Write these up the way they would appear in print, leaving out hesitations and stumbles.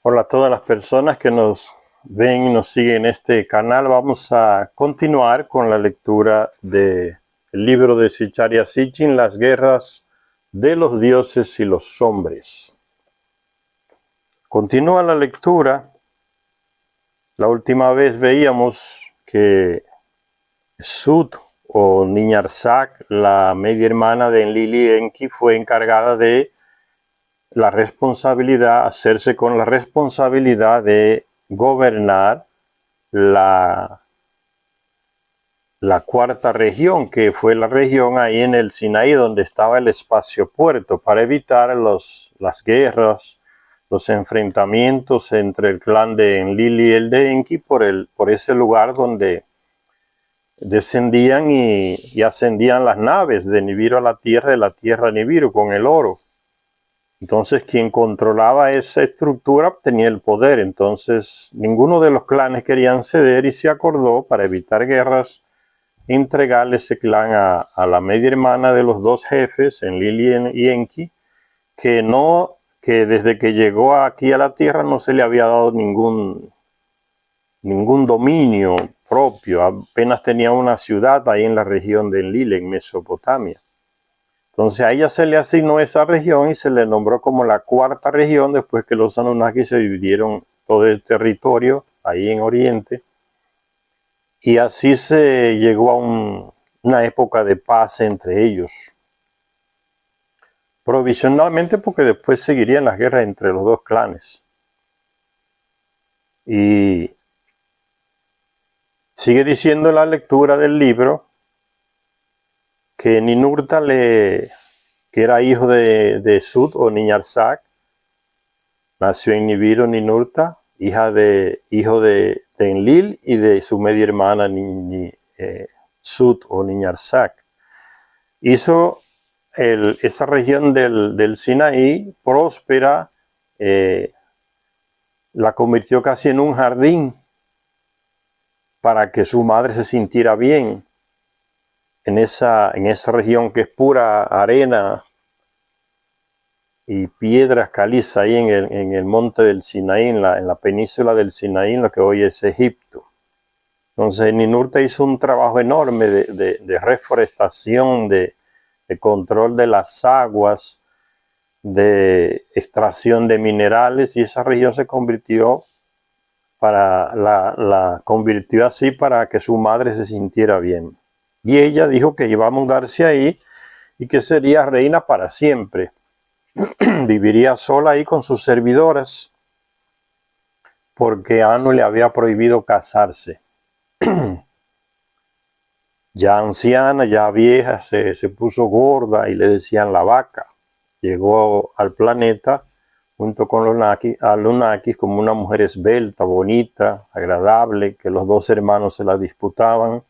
Hola a todas las personas que nos ven y nos siguen en este canal. Vamos a continuar con la lectura del libro de Zecharia Sitchin, Las guerras de los dioses y los hombres. Continúa la lectura. La última vez veíamos que Sut o Niñarsak, la media hermana de Enlil y Enki, fue encargada de hacerse con la responsabilidad de gobernar la cuarta región, que fue la región ahí en el Sinaí donde estaba el espacio puerto, para evitar las guerras, los enfrentamientos entre el clan de Enlil y el de Enki por ese lugar donde descendían y ascendían las naves de Nibiru a la tierra, de la tierra a Nibiru con el oro. Entonces quien controlaba esa estructura tenía el poder. Entonces ninguno de los clanes querían ceder y se acordó, para evitar guerras, entregarle ese clan a la media hermana de los dos jefes, Enlil y Enki, que desde que llegó aquí a la tierra no se le había dado ningún dominio propio. Apenas tenía una ciudad ahí en la región de Enlil, en Mesopotamia. Entonces a ella se le asignó esa región y se le nombró como la cuarta región después que los Anunnaki se dividieron todo el territorio ahí en Oriente. Y así se llegó a una época de paz entre ellos. Provisionalmente, porque después seguirían las guerras entre los dos clanes. Y sigue diciendo la lectura del libro que Ninurta, que era hijo de Sut o Niñarsak, nació en Nibiru Ninurta, hijo de Enlil y de su media hermana Sut o Niñarsak. Hizo esa región del Sinaí próspera, la convirtió casi en un jardín para que su madre se sintiera bien en esa región que es pura arena y piedras calizas ahí en el monte del Sinaí, en la península del Sinaí, en lo que hoy es Egipto. Entonces Ninurta hizo un trabajo enorme de reforestación, de control de las aguas, de extracción de minerales, y esa región se convirtió la convirtió así para que su madre se sintiera bien. Y ella dijo que iba a mudarse ahí y que sería reina para siempre. Viviría sola ahí con sus servidoras, porque Anu le había prohibido casarse. Ya anciana, ya vieja, se puso gorda y le decían la vaca. Llegó al planeta junto con Anunnaki como una mujer esbelta, bonita, agradable, que los dos hermanos se la disputaban,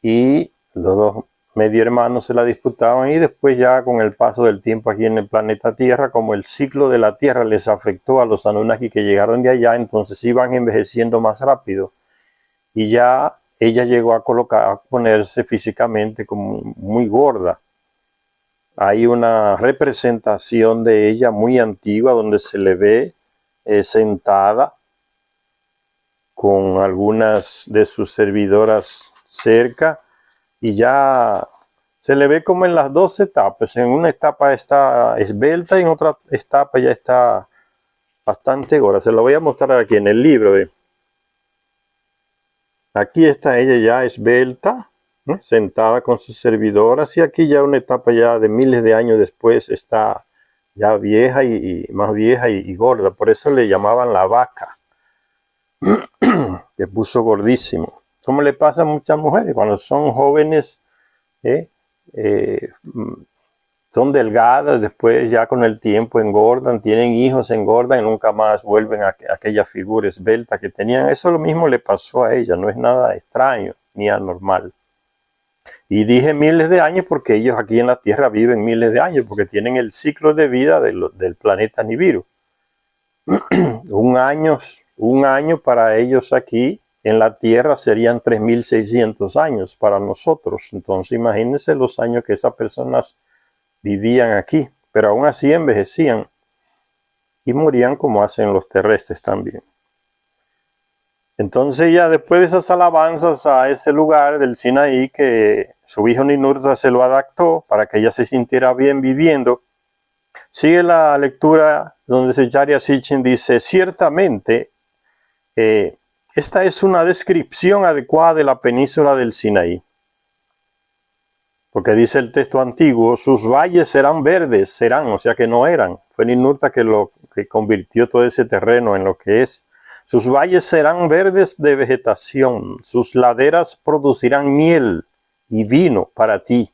y los dos medio hermanos se la disputaban, y después, ya con el paso del tiempo aquí en el planeta Tierra, como el ciclo de la Tierra les afectó a los Anunnaki que llegaron de allá, entonces iban envejeciendo más rápido, y ya ella llegó a ponerse físicamente como muy gorda. Hay una representación de ella muy antigua donde se le ve sentada con algunas de sus servidoras cerca, y ya se le ve como en las dos etapas. En una etapa está esbelta y en otra etapa ya está bastante gorda. Se lo voy a mostrar aquí en el libro. Aquí está ella ya esbelta, ¿no?, sentada con sus servidoras, y aquí ya una etapa ya de miles de años después está ya vieja y más vieja y gorda. Por eso le llamaban la vaca. Se puso gordísimo. Como le pasa a muchas mujeres cuando son jóvenes, ¿eh? Son delgadas, después ya con el tiempo engordan, tienen hijos, engordan y nunca más vuelven a aquella figura esbelta que tenían. Eso lo mismo le pasó a ella, no es nada extraño ni anormal. Y dije miles de años porque ellos aquí en la Tierra viven miles de años, porque tienen el ciclo de vida del planeta Nibiru. un año para ellos aquí en la Tierra serían 3600 años para nosotros. Entonces imagínense los años que esas personas vivían aquí, pero aún así envejecían. y morían como hacen los terrestres también. Entonces ya después de esas alabanzas a ese lugar del Sinaí, que su hijo Ninurta se lo adaptó para que ella se sintiera bien viviendo, sigue la lectura donde Zecharia Sitchin dice, ciertamente, esta es una descripción adecuada de la península del Sinaí. Porque dice el texto antiguo, sus valles serán verdes, serán, o sea que no eran. Fue Ninurta que convirtió todo ese terreno en lo que es. Sus valles serán verdes de vegetación, sus laderas producirán miel y vino para ti.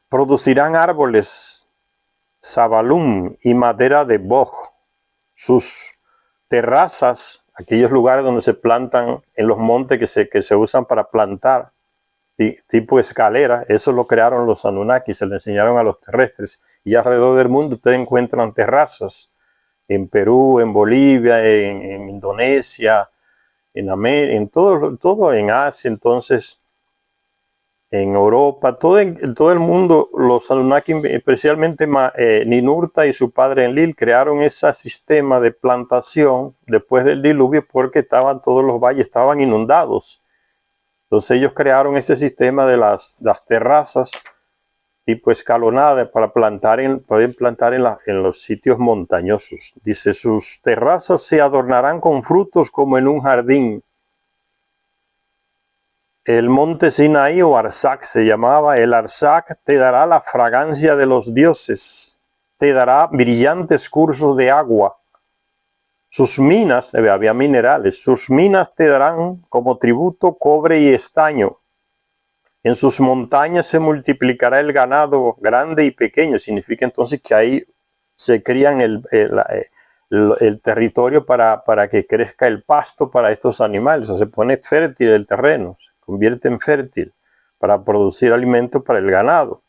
Producirán árboles, sabalum y madera de boj. Sus terrazas, aquellos lugares donde se plantan en los montes que se usan para plantar, tipo escalera, eso lo crearon los Anunnaki, se le enseñaron a los terrestres. Y alrededor del mundo ustedes encuentran terrazas. En Perú, en Bolivia, en Indonesia, en América, todo en Asia, entonces en Europa, todo el mundo, los Anunnaki, especialmente Ninurta y su padre Enlil, crearon ese sistema de plantación después del diluvio porque todos los valles estaban inundados. Entonces ellos crearon ese sistema de las terrazas tipo escalonada para poder plantar en los sitios montañosos. Dice, sus terrazas se adornarán con frutos como en un jardín. El monte Sinaí o Arsac se llamaba, el Arsac te dará la fragancia de los dioses, te dará brillantes cursos de agua. Sus minas, había minerales, sus minas te darán como tributo cobre y estaño. En sus montañas se multiplicará el ganado grande y pequeño. Significa entonces que ahí se crían el territorio para que crezca el pasto para estos animales. O sea, se pone fértil el terreno, se convierte en fértil para producir alimento para el ganado.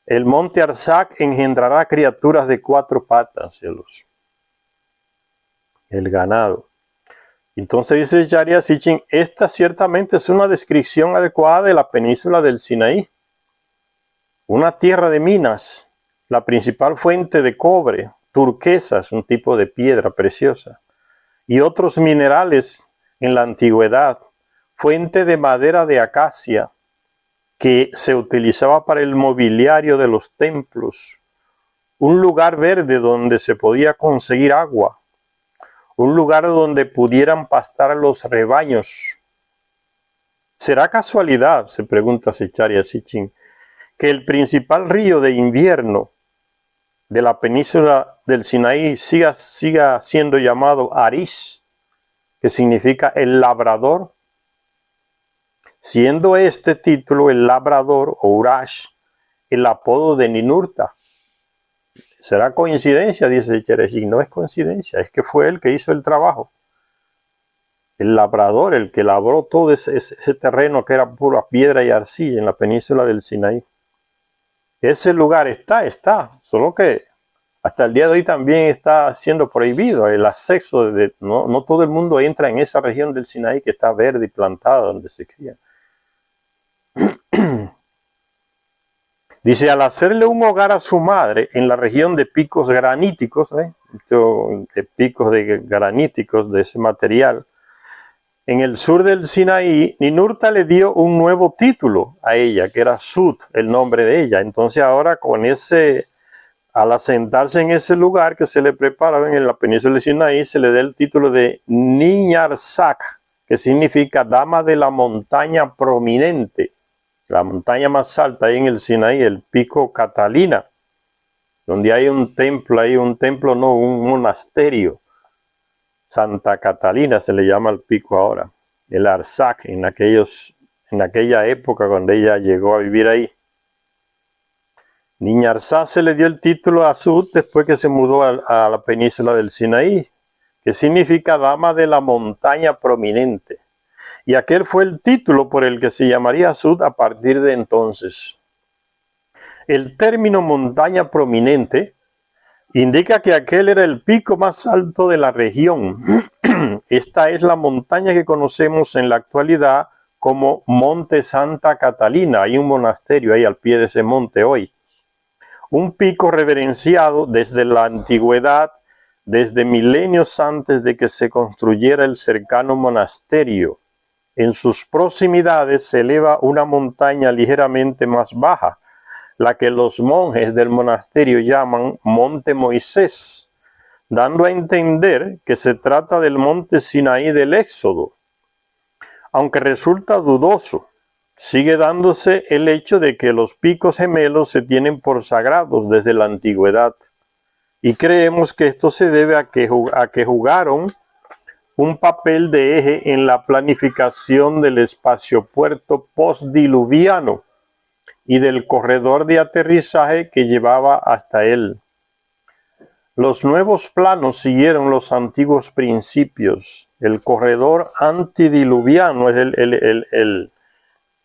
El monte Arsac engendrará criaturas de 4 patas, cielos. El ganado. Entonces dice Zecharia Sitchin, esta ciertamente es una descripción adecuada de la península del Sinaí. Una tierra de minas, la principal fuente de cobre, turquesas, un tipo de piedra preciosa, y otros minerales en la antigüedad, fuente de madera de acacia, que se utilizaba para el mobiliario de los templos, un lugar verde donde se podía conseguir agua, un lugar donde pudieran pastar los rebaños. ¿Será casualidad, se pregunta Zecharia Sitchin, que el principal río de invierno de la península del Sinaí siga siendo llamado Arish, que significa el labrador? Siendo este título, el labrador o Urash, el apodo de Ninurta. ¿Será coincidencia? Dice Zecharia Sitchin. No es coincidencia, es que fue él que hizo el trabajo. El labrador, el que labró todo ese terreno que era pura piedra y arcilla en la península del Sinaí. Ese lugar está, solo que hasta el día de hoy también está siendo prohibido el acceso. No todo el mundo entra en esa región del Sinaí que está verde y plantada donde se cría. Dice, al hacerle un hogar a su madre en la región de picos graníticos, de picos graníticos de ese material, en el sur del Sinaí, Ninurta le dio un nuevo título a ella, que era Sut, el nombre de ella. Entonces ahora al asentarse en ese lugar que se le preparaba en la península del Sinaí, se le da el título de Niñarsac, que significa dama de la montaña prominente. La montaña más alta ahí en el Sinaí, el pico Catalina, donde hay un monasterio. Santa Catalina se le llama el pico ahora. El Arsac, en aquella época cuando ella llegó a vivir ahí. Niñarsac se le dio el título a Sut después que se mudó a la península del Sinaí, que significa dama de la montaña prominente. Y aquel fue el título por el que se llamaría Sut a partir de entonces. El término montaña prominente indica que aquel era el pico más alto de la región. Esta es la montaña que conocemos en la actualidad como Monte Santa Catalina. Hay un monasterio ahí al pie de ese monte hoy. un pico reverenciado desde la antigüedad, desde milenios antes de que se construyera el cercano monasterio. En sus proximidades se eleva una montaña ligeramente más baja, la que los monjes del monasterio llaman Monte Moisés, dando a entender que se trata del monte Sinaí del Éxodo. Aunque resulta dudoso, sigue dándose el hecho de que los picos gemelos se tienen por sagrados desde la antigüedad, y creemos que esto se debe a que jugaron un papel de eje en la planificación del espaciopuerto postdiluviano y del corredor de aterrizaje que llevaba hasta él. Los nuevos planos siguieron los antiguos principios. El corredor antediluviano, el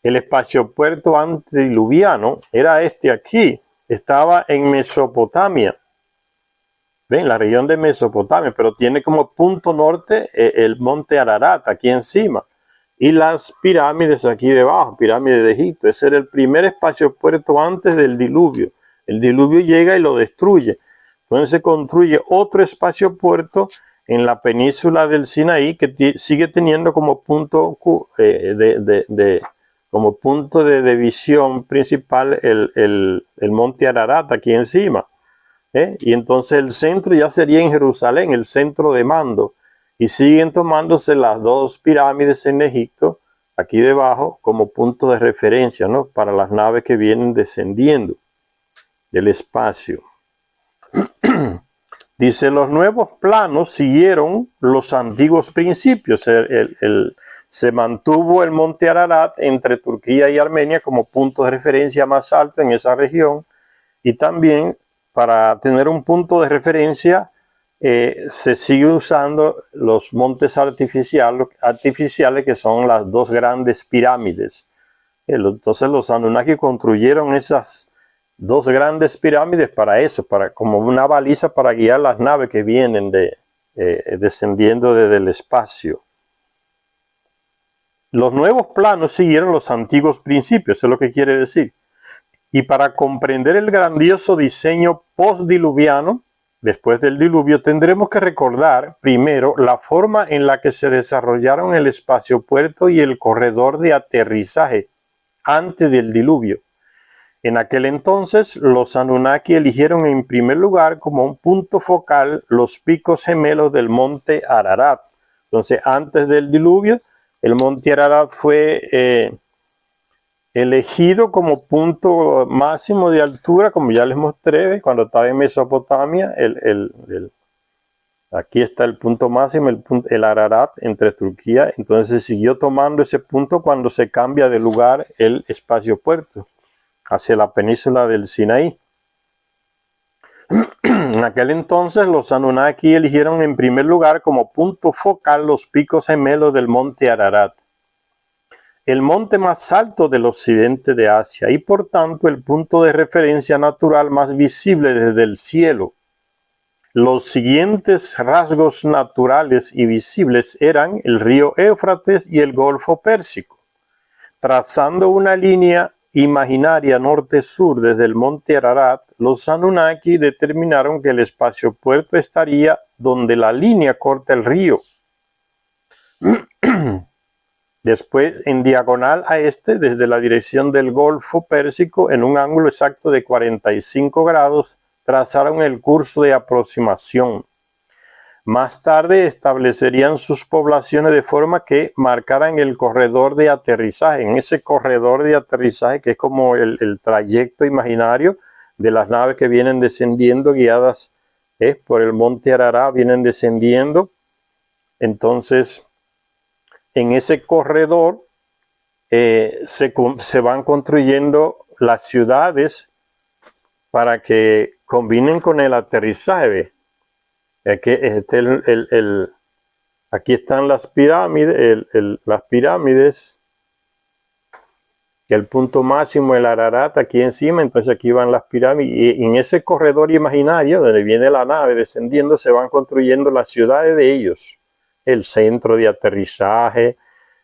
espaciopuerto antediluviano, era este aquí, estaba en Mesopotamia. Ven, la región de Mesopotamia, pero tiene como punto norte el monte Ararat, aquí encima, y las pirámides aquí debajo, pirámides de Egipto. Ese era el primer espaciopuerto antes del diluvio. El diluvio llega y lo destruye. Entonces se construye otro espaciopuerto en la península del Sinaí que sigue teniendo como punto como punto de visión principal el monte Ararat aquí encima. Y entonces el centro ya sería en Jerusalén, el centro de mando. Y siguen tomándose las dos pirámides en Egipto, aquí debajo, como punto de referencia, ¿no? Para las naves que vienen descendiendo del espacio. Dice, los nuevos planos siguieron los antiguos principios. Se mantuvo el monte Ararat entre Turquía y Armenia como punto de referencia más alto en esa región, y también para tener un punto de referencia se sigue usando los montes artificiales que son las dos grandes pirámides. Entonces los Anunnaki construyeron esas dos grandes pirámides para eso, como una baliza para guiar las naves que vienen descendiendo desde el espacio. Los nuevos planos siguieron los antiguos principios, eso es lo que quiere decir. Y para comprender el grandioso diseño postdiluviano, después del diluvio, tendremos que recordar primero la forma en la que se desarrollaron el espaciopuerto y el corredor de aterrizaje antes del diluvio. En aquel entonces, los Anunnaki eligieron en primer lugar como un punto focal los picos gemelos del monte Ararat. Entonces, antes del diluvio, el monte Ararat fue elegido como punto máximo de altura, como ya les mostré, cuando estaba en Mesopotamia. Aquí está el punto máximo, el Ararat entre Turquía. Entonces se siguió tomando ese punto cuando se cambia de lugar el espaciopuerto hacia la península del Sinaí. En aquel entonces los Anunnaki eligieron en primer lugar como punto focal los picos gemelos del monte Ararat, el monte más alto del occidente de Asia y por tanto el punto de referencia natural más visible desde el cielo. Los siguientes rasgos naturales y visibles eran el río Éufrates y el Golfo Pérsico. Trazando una línea imaginaria norte-sur desde el monte Ararat, los Anunnaki determinaron que el espaciopuerto estaría donde la línea corta el río. Después, en diagonal a este, desde la dirección del Golfo Pérsico, en un ángulo exacto de 45 grados, trazaron el curso de aproximación. Más tarde establecerían sus poblaciones de forma que marcaran el corredor de aterrizaje. En ese corredor de aterrizaje, que es como el trayecto imaginario de las naves que vienen descendiendo, guiadas por el monte Ararat, vienen descendiendo. Entonces, en ese corredor se van construyendo las ciudades para que combinen con el aterrizaje. Aquí están las pirámides, el punto máximo, el Ararat, aquí encima. Entonces aquí van las pirámides, y en ese corredor imaginario donde viene la nave descendiendo se van construyendo las ciudades de ellos, el centro de aterrizaje,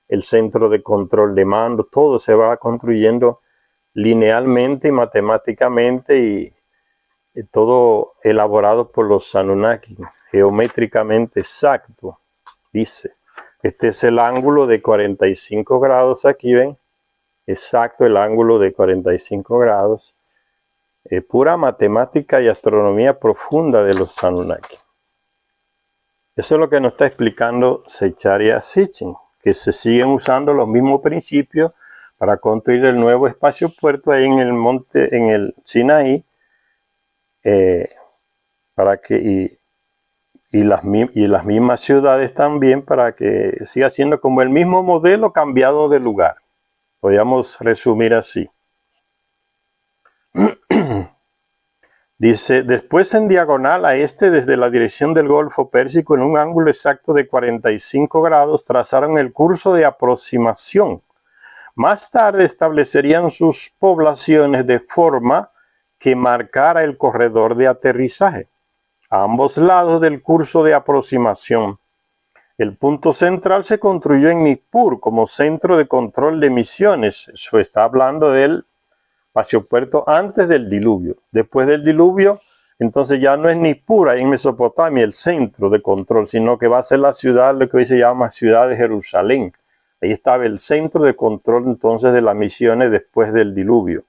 el centro de control de mando, todo se va construyendo linealmente y matemáticamente, todo elaborado por los Anunnaki, geométricamente exacto. Dice, este es el ángulo de 45 grados, aquí ven, exacto el ángulo de 45 grados, pura matemática y astronomía profunda de los Anunnaki. Eso es lo que nos está explicando Zecharia Sitchin, que se siguen usando los mismos principios para construir el nuevo espacio puerto ahí en el monte, en el Sinaí, para que y las mismas ciudades también, para que siga siendo como el mismo modelo cambiado de lugar. Podríamos resumir así. Dice, después en diagonal a este, desde la dirección del Golfo Pérsico, en un ángulo exacto de 45 grados, trazaron el curso de aproximación. Más tarde establecerían sus poblaciones de forma que marcara el corredor de aterrizaje a ambos lados del curso de aproximación. El punto central se construyó en Nippur como centro de control de misiones. Eso está hablando del espaciopuerto antes del diluvio. Después del diluvio, entonces ya no es Nippur, ahí en Mesopotamia, el centro de control, sino que va a ser la ciudad, lo que hoy se llama ciudad de Jerusalén. Ahí estaba el centro de control entonces de las misiones después del diluvio.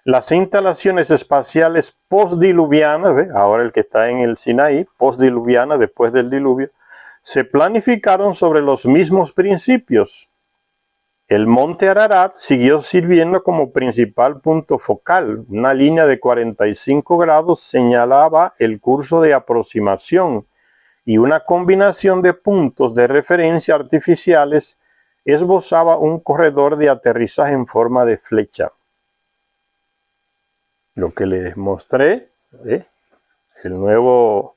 Las instalaciones espaciales postdiluvianas, ¿ve? Ahora el que está en el Sinaí, postdiluviana, después del diluvio, se planificaron sobre los mismos principios. El monte Ararat siguió sirviendo como principal punto focal. Una línea de 45 grados señalaba el curso de aproximación y una combinación de puntos de referencia artificiales esbozaba un corredor de aterrizaje en forma de flecha. Lo que les mostré, el nuevo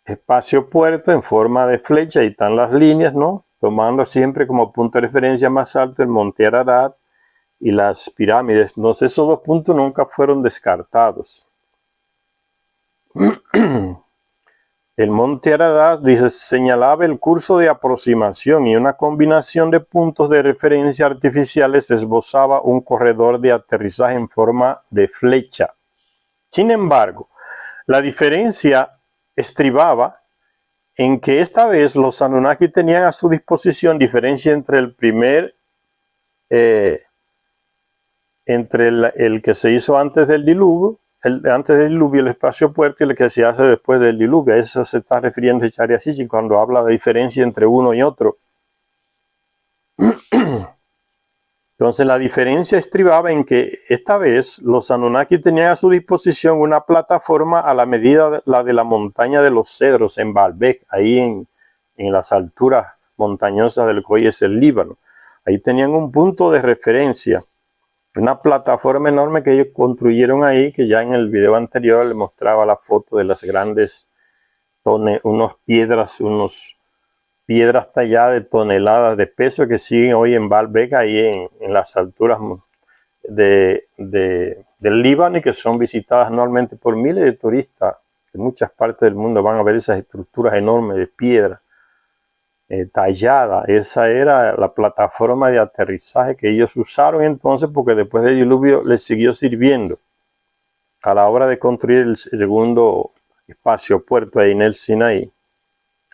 espacio puerto en forma de flecha, ahí están las líneas, ¿no? Tomando siempre como punto de referencia más alto el monte Ararat y las pirámides. Entonces esos dos puntos nunca fueron descartados. El monte Ararat, dice, señalaba el curso de aproximación y una combinación de puntos de referencia artificiales esbozaba un corredor de aterrizaje en forma de flecha. Sin embargo, la diferencia estribaba en que esta vez los Anunnaki tenían a su disposición diferencia entre el primer, entre el que se hizo antes del diluvio, el espacio puerto, y el que se hace después del diluvio. A eso se está refiriendo Zecharia Sitchin cuando habla de diferencia entre uno y otro. Entonces la diferencia estribaba en que esta vez los Anunnaki tenían a su disposición una plataforma a la medida de la de la montaña de los cedros en Baalbek, ahí en las alturas montañosas del que hoy es el Líbano. Ahí tenían un punto de referencia, una plataforma enorme que ellos construyeron ahí, que ya en el video anterior les mostraba la foto de las grandes unas piedras talladas de toneladas de peso que siguen hoy en Baalbek, ahí en las alturas del Líbano, y que son visitadas anualmente por miles de turistas de muchas partes del mundo. Van a ver esas estructuras enormes de piedra tallada. Esa era la plataforma de aterrizaje que ellos usaron entonces, porque después del diluvio les siguió sirviendo a la hora de construir el segundo espacio puerto ahí en el Sinaí.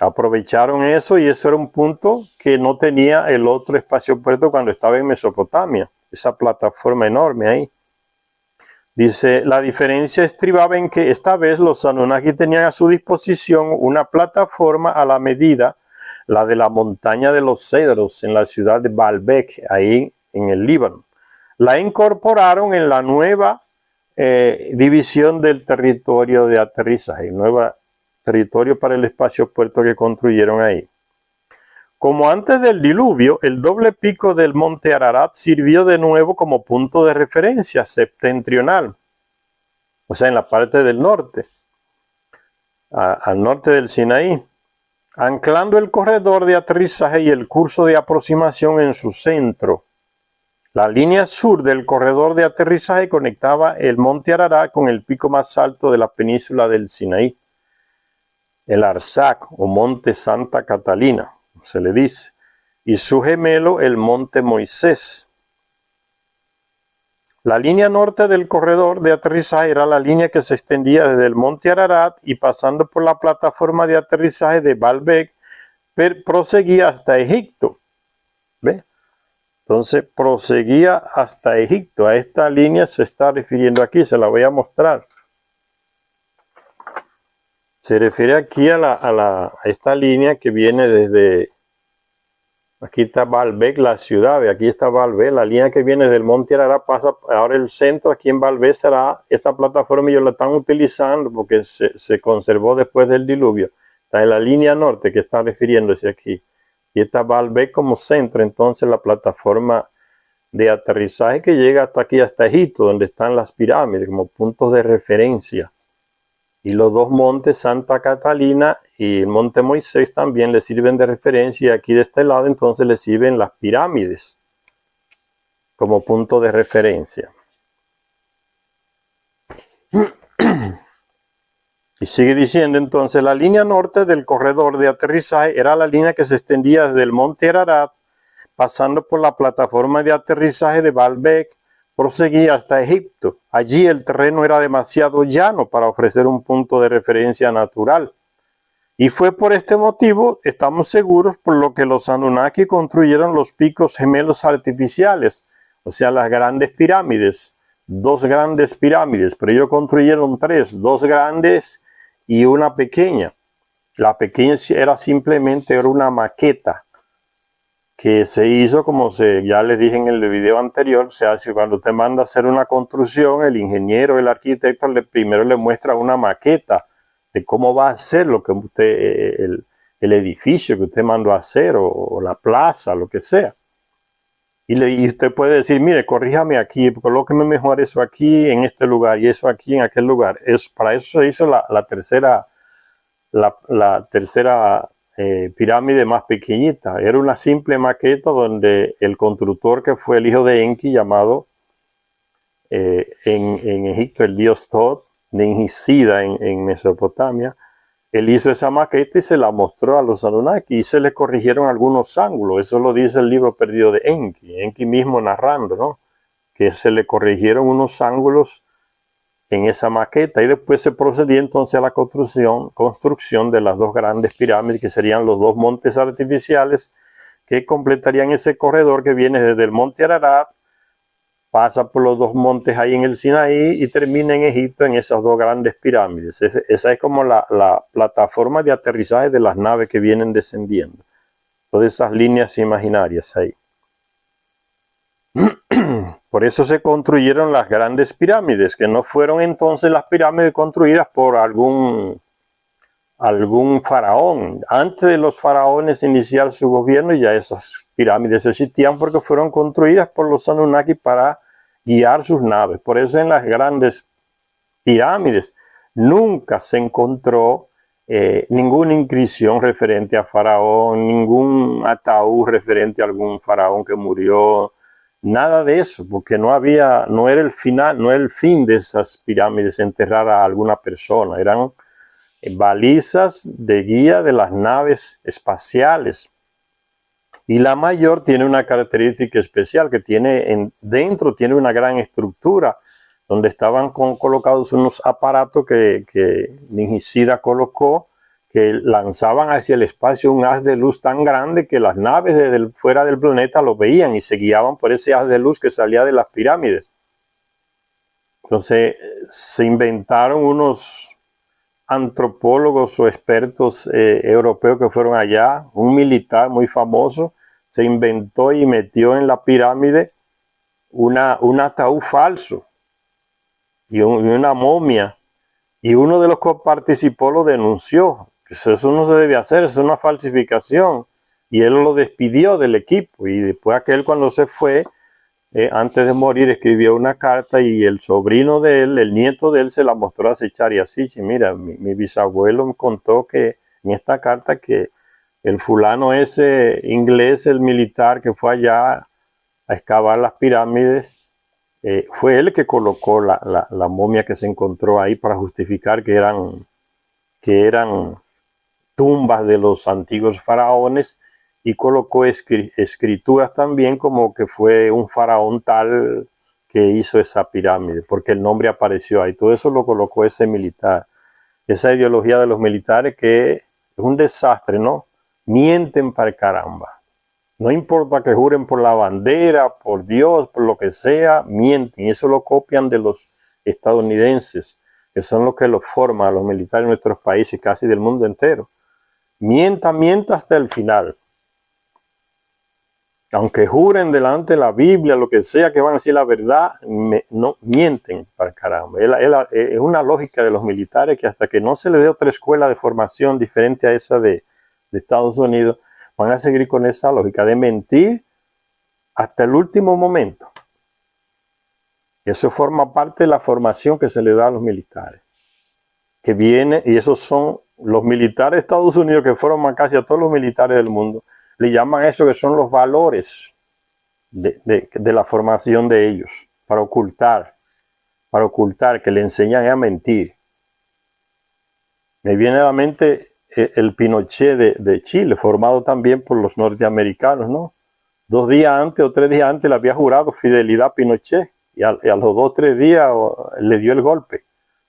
Aprovecharon eso, y eso era un punto que no tenía el otro espacio puerto cuando estaba en Mesopotamia, esa plataforma enorme ahí. Dice, la diferencia estribaba en que esta vez los Anunnaki tenían a su disposición una plataforma a la medida, la de la montaña de los cedros en la ciudad de Baalbek, ahí en el Líbano. La incorporaron en la nueva división del territorio de aterrizaje, nueva territorio para el espacio puerto que construyeron ahí. Como antes del diluvio, el doble pico del monte Ararat sirvió de nuevo como punto de referencia septentrional, o sea, en la parte del norte, al norte del Sinaí, anclando el corredor de aterrizaje y el curso de aproximación en su centro. La línea sur del corredor de aterrizaje conectaba el monte Ararat con el pico más alto de la península del Sinaí, el Arzac o monte Santa Catalina, se le dice, y su gemelo el monte Moisés. La línea norte del corredor de aterrizaje era la línea que se extendía desde el monte Ararat y pasando por la plataforma de aterrizaje de Baalbek, proseguía hasta Egipto. ¿Ve? Entonces proseguía hasta Egipto. A esta línea se está refiriendo aquí, se la voy a mostrar. Se refiere aquí a esta línea que viene desde, aquí está Baalbek, la ciudad, aquí está Baalbek, la línea que viene del monte Ararat pasa, ahora el centro aquí en Baalbek será esta plataforma, ellos la están utilizando porque se conservó después del diluvio. Está en la línea norte que está refiriéndose aquí. Y está Baalbek como centro, entonces la plataforma de aterrizaje que llega hasta aquí, hasta Egipto, donde están las pirámides como puntos de referencia. Y los dos montes, Santa Catalina y el monte Moisés, también le sirven de referencia. Y aquí de este lado entonces le sirven las pirámides como punto de referencia. Y sigue diciendo entonces, la línea norte del corredor de aterrizaje era la línea que se extendía desde el monte Ararat, pasando por la plataforma de aterrizaje de Baalbek, proseguía hasta Egipto. Allí el terreno era demasiado llano para ofrecer un punto de referencia natural. Y fue por este motivo, estamos seguros, por lo que los Anunnaki construyeron los picos gemelos artificiales, o sea, las grandes pirámides, 2 grandes pirámides, pero ellos construyeron 3, 2 grandes y una pequeña. La pequeña era simplemente una maqueta que se hizo, como ya les dije en el video anterior, se hace cuando usted manda a hacer una construcción, el ingeniero, el arquitecto, primero le muestra una maqueta de cómo va a ser lo que usted, el edificio que usted mandó a hacer, o la plaza, lo que sea. Y usted puede decir, mire, corríjame aquí, colóqueme mejor eso aquí, en este lugar, y eso aquí, en aquel lugar. Para eso se hizo la tercera pirámide más pequeñita. Era una simple maqueta donde el constructor, que fue el hijo de Enki, llamado en Egipto el dios Thoth, Ningisida en Mesopotamia, él hizo esa maqueta y se la mostró a los Anunnaki y se le corrigieron algunos ángulos. Eso lo dice el libro perdido de Enki mismo narrando, ¿no? Que se le corrigieron unos ángulos en esa maqueta, y después se procedía entonces a la construcción de las 2 grandes pirámides, que serían los 2 montes artificiales que completarían ese corredor que viene desde el monte Ararat, pasa por los 2 montes ahí en el Sinaí y termina en Egipto en esas 2 grandes pirámides. Esa es como la plataforma de aterrizaje de las naves que vienen descendiendo. Todas esas líneas imaginarias ahí. Por eso se construyeron las grandes pirámides, que no fueron entonces las pirámides construidas por algún faraón. Antes de los faraones iniciar su gobierno, ya esas pirámides existían porque fueron construidas por los Anunnaki para guiar sus naves. Por eso en las grandes pirámides nunca se encontró ninguna inscripción referente a faraón, ningún ataúd referente a algún faraón que murió. Nada de eso, porque no era el final, no era el fin de esas pirámides enterrar a alguna persona. Eran balizas de guía de las naves espaciales. Y la mayor tiene una característica especial, que dentro tiene una gran estructura, donde estaban colocados unos aparatos que Ningisida colocó, que lanzaban hacia el espacio un haz de luz tan grande que las naves desde fuera del planeta lo veían y se guiaban por ese haz de luz que salía de las pirámides. Entonces se inventaron unos antropólogos o expertos europeos que fueron allá. Un militar muy famoso se inventó y metió en la pirámide un ataúd falso y una momia, y uno de los que participó lo denunció. Eso no se debe hacer, es una falsificación, y él lo despidió del equipo. Y después aquel, cuando se fue, antes de morir, escribió una carta, y el sobrino de él, el nieto de él, se la mostró a Sechar y así. Mira, mi bisabuelo me contó que en esta carta que el fulano ese inglés, el militar que fue allá a excavar las pirámides, fue él que colocó la momia que se encontró ahí para justificar que eran tumbas de los antiguos faraones, y colocó escrituras también como que fue un faraón tal que hizo esa pirámide, porque el nombre apareció ahí. Todo eso lo colocó ese militar. Esa ideología de los militares que es un desastre, ¿no? Mienten para caramba. No importa que juren por la bandera, por Dios, por lo que sea, mienten. Y eso lo copian de los estadounidenses, que son los que los forman a los militares de nuestros países, casi del mundo entero. Mienta hasta el final. Aunque juren delante de la Biblia, lo que sea, que van a decir la verdad, no mienten para caramba. Es una lógica de los militares que hasta que no se le dé otra escuela de formación diferente a esa de Estados Unidos, van a seguir con esa lógica de mentir hasta el último momento. Eso forma parte de la formación que se le da a los militares. Que viene, y esos son los militares de Estados Unidos que forman casi a todos los militares del mundo. Le llaman a eso que son los valores de la formación de ellos, para ocultar, que le enseñan a mentir. Me viene a la mente el Pinochet de Chile, formado también por los norteamericanos, ¿no? 2 días antes o 3 días antes le había jurado fidelidad a Pinochet y a los 2 o 3 días le dio el golpe.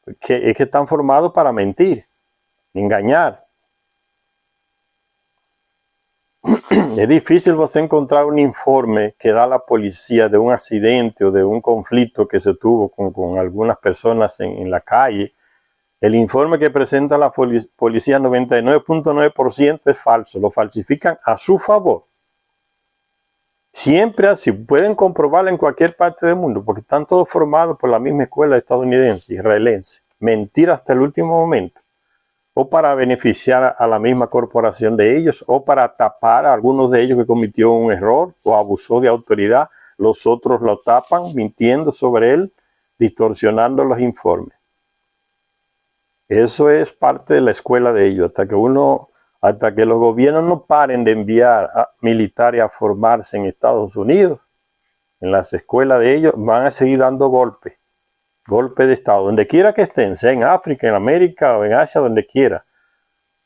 Es que están formados para mentir, engañar. Es difícil vos encontrar un informe que da la policía de un accidente o de un conflicto que se tuvo con algunas personas en la calle. El informe que presenta la policía 99.9% es falso, lo falsifican a su favor. Siempre así, pueden comprobarlo en cualquier parte del mundo, porque están todos formados por la misma escuela estadounidense, israelense. Mentir hasta el último momento. O para beneficiar a la misma corporación de ellos, o para tapar a algunos de ellos que cometió un error o abusó de autoridad. Los otros lo tapan mintiendo sobre él, distorsionando los informes. Eso es parte de la escuela de ellos, hasta que los gobiernos no paren de enviar a militares a formarse en Estados Unidos, en las escuelas de ellos, van a seguir dando golpes de Estado, donde quiera que estén, sea en África, en América o en Asia, donde quiera.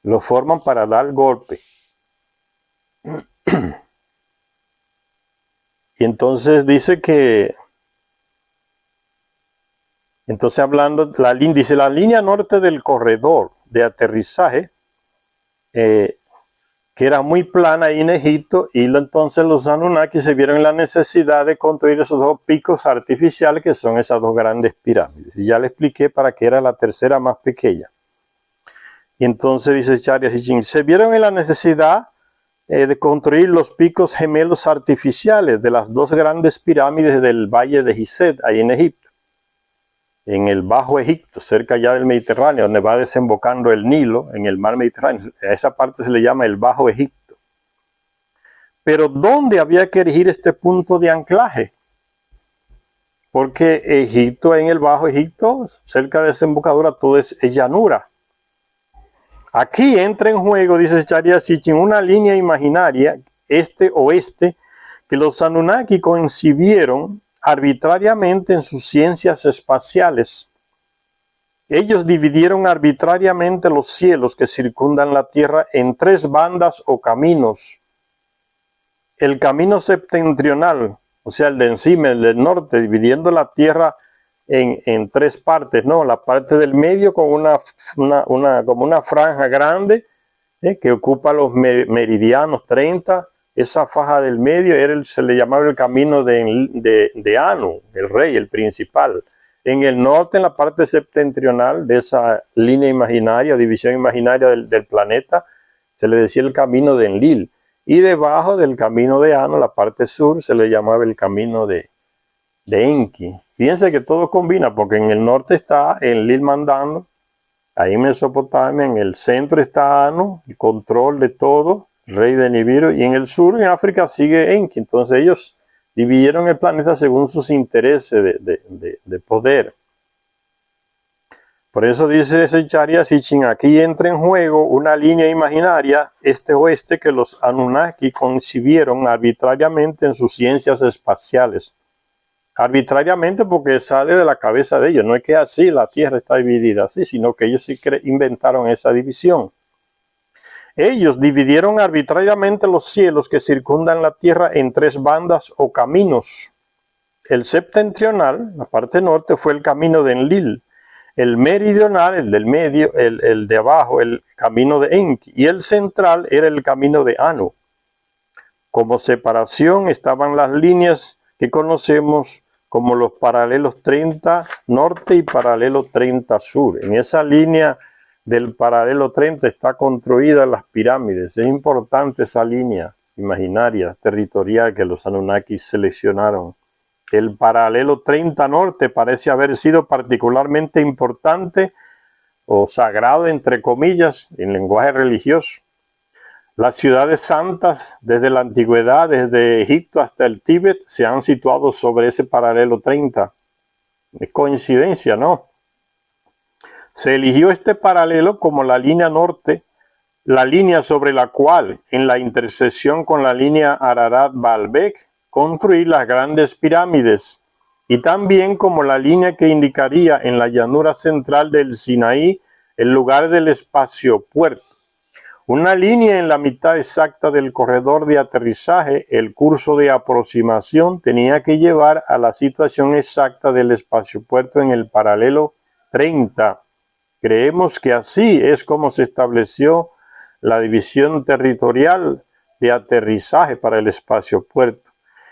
Los forman para dar golpe. Y entonces dice que, hablando, dice la línea norte del corredor de aterrizaje, que era muy plana ahí en Egipto, y entonces los Anunnaki se vieron en la necesidad de construir esos 2 picos artificiales que son esas 2 grandes pirámides. Y ya le expliqué para qué era la tercera más pequeña. Y entonces dice Sharia Sitchin, se vieron en la necesidad de construir los picos gemelos artificiales de las 2 grandes pirámides del valle de Gizeh, ahí en Egipto. En el Bajo Egipto, cerca ya del Mediterráneo, donde va desembocando el Nilo, en el mar Mediterráneo. A esa parte se le llama el Bajo Egipto. Pero ¿dónde había que erigir este punto de anclaje? Porque Egipto, en el Bajo Egipto, cerca de desembocadura, todo es llanura. Aquí entra en juego, dice Sharia Sitchin, una línea imaginaria, este-oeste, que los Anunnaki concibieron arbitrariamente en sus ciencias espaciales. Ellos dividieron arbitrariamente los cielos que circundan la Tierra en 3 bandas o caminos. El camino septentrional, o sea, el de encima, el del norte, dividiendo la Tierra en 3 partes, ¿no? La parte del medio con como una franja grande que ocupa los meridianos 30. Esa faja del medio se le llamaba el camino de Anu, el rey, el principal. En el norte, en la parte septentrional de esa línea imaginaria, división imaginaria del planeta, se le decía el camino de Enlil. Y debajo del camino de Anu, la parte sur, se le llamaba el camino de Enki. Fíjense que todo combina, porque en el norte está Enlil mandando, ahí en Mesopotamia, en el centro está Anu, el control de todo, rey de Nibiru, y en el sur, en África, sigue Enki. Entonces ellos dividieron el planeta según sus intereses de poder. Por eso dice Sharia Sitchin, aquí entra en juego una línea imaginaria, este-oeste, que los Anunnaki concibieron arbitrariamente en sus ciencias espaciales. Arbitrariamente porque sale de la cabeza de ellos. No es que así la Tierra está dividida así, sino que ellos sí inventaron esa división. Ellos dividieron arbitrariamente los cielos que circundan la Tierra en 3 bandas o caminos. El septentrional, la parte norte, fue el camino de Enlil. El meridional, el del medio, el de abajo, el camino de Enki. Y el central era el camino de Anu. Como separación estaban las líneas que conocemos como los paralelos 30 norte y paralelo 30 sur. En esa línea del paralelo 30 está construida las pirámides. Es importante esa línea imaginaria, territorial que los Anunnakis seleccionaron. El paralelo 30 norte parece haber sido particularmente importante o sagrado, entre comillas, en lenguaje religioso. Las ciudades santas, desde la antigüedad, desde Egipto hasta el Tíbet, se han situado sobre ese paralelo 30. Es coincidencia, ¿no? Se eligió este paralelo como la línea norte, la línea sobre la cual, en la intersección con la línea Ararat-Baalbek, construir las grandes pirámides, y también como la línea que indicaría en la llanura central del Sinaí el lugar del espacio-puerto. Una línea en la mitad exacta del corredor de aterrizaje, el curso de aproximación tenía que llevar a la situación exacta del espacio-puerto en el paralelo 30. Creemos que así es como se estableció la división territorial de aterrizaje para el espacio-puerto.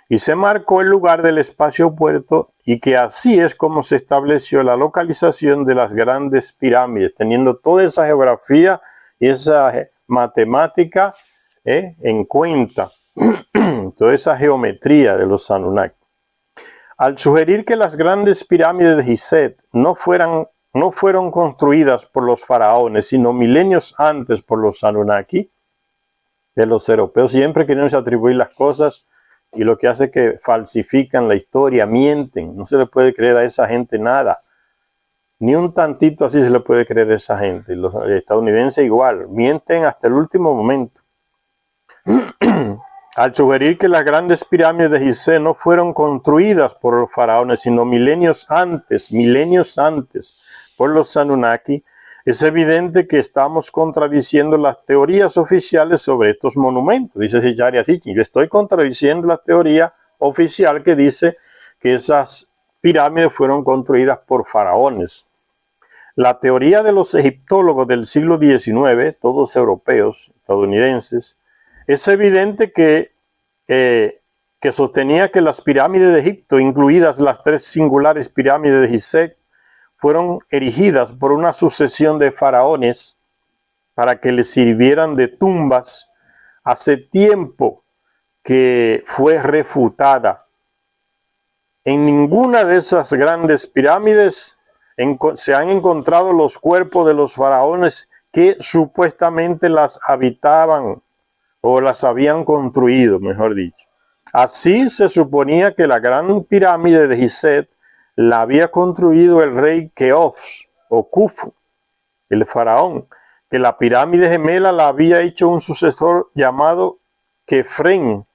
Y se marcó el lugar del espacio-puerto y que así es como se estableció la localización de las grandes pirámides, teniendo toda esa geografía y esa matemática en cuenta, toda esa geometría de los Anunnaki. Al sugerir que las grandes pirámides de Gizeh no fueron construidas por los faraones, sino milenios antes por los Anunnaki, de los europeos siempre quieren atribuir las cosas y lo que hace es que falsifican la historia, mienten, no se le puede creer a esa gente nada. Ni un tantito así se le puede creer a esa gente. Los estadounidenses igual, mienten hasta el último momento. Al sugerir que las grandes pirámides de Gizeh no fueron construidas por los faraones, sino milenios antes, por los Anunnaki, es evidente que estamos contradiciendo las teorías oficiales sobre estos monumentos. Dice Zecharia Sitchin, yo estoy contradiciendo la teoría oficial que dice que esas pirámides fueron construidas por faraones. La teoría de los egiptólogos del siglo XIX, todos europeos, estadounidenses, es evidente que sostenía que las pirámides de Egipto, incluidas las 3 singulares pirámides de Gizeh, fueron erigidas por una sucesión de faraones para que les sirvieran de tumbas hace tiempo que fue refutada. En ninguna de esas grandes pirámides se han encontrado los cuerpos de los faraones que supuestamente las habitaban o las habían construido, mejor dicho. Así se suponía que la gran pirámide de Gizeh la había construido el rey Keops o Khufu, el faraón, que la pirámide gemela la había hecho un sucesor llamado Kefren,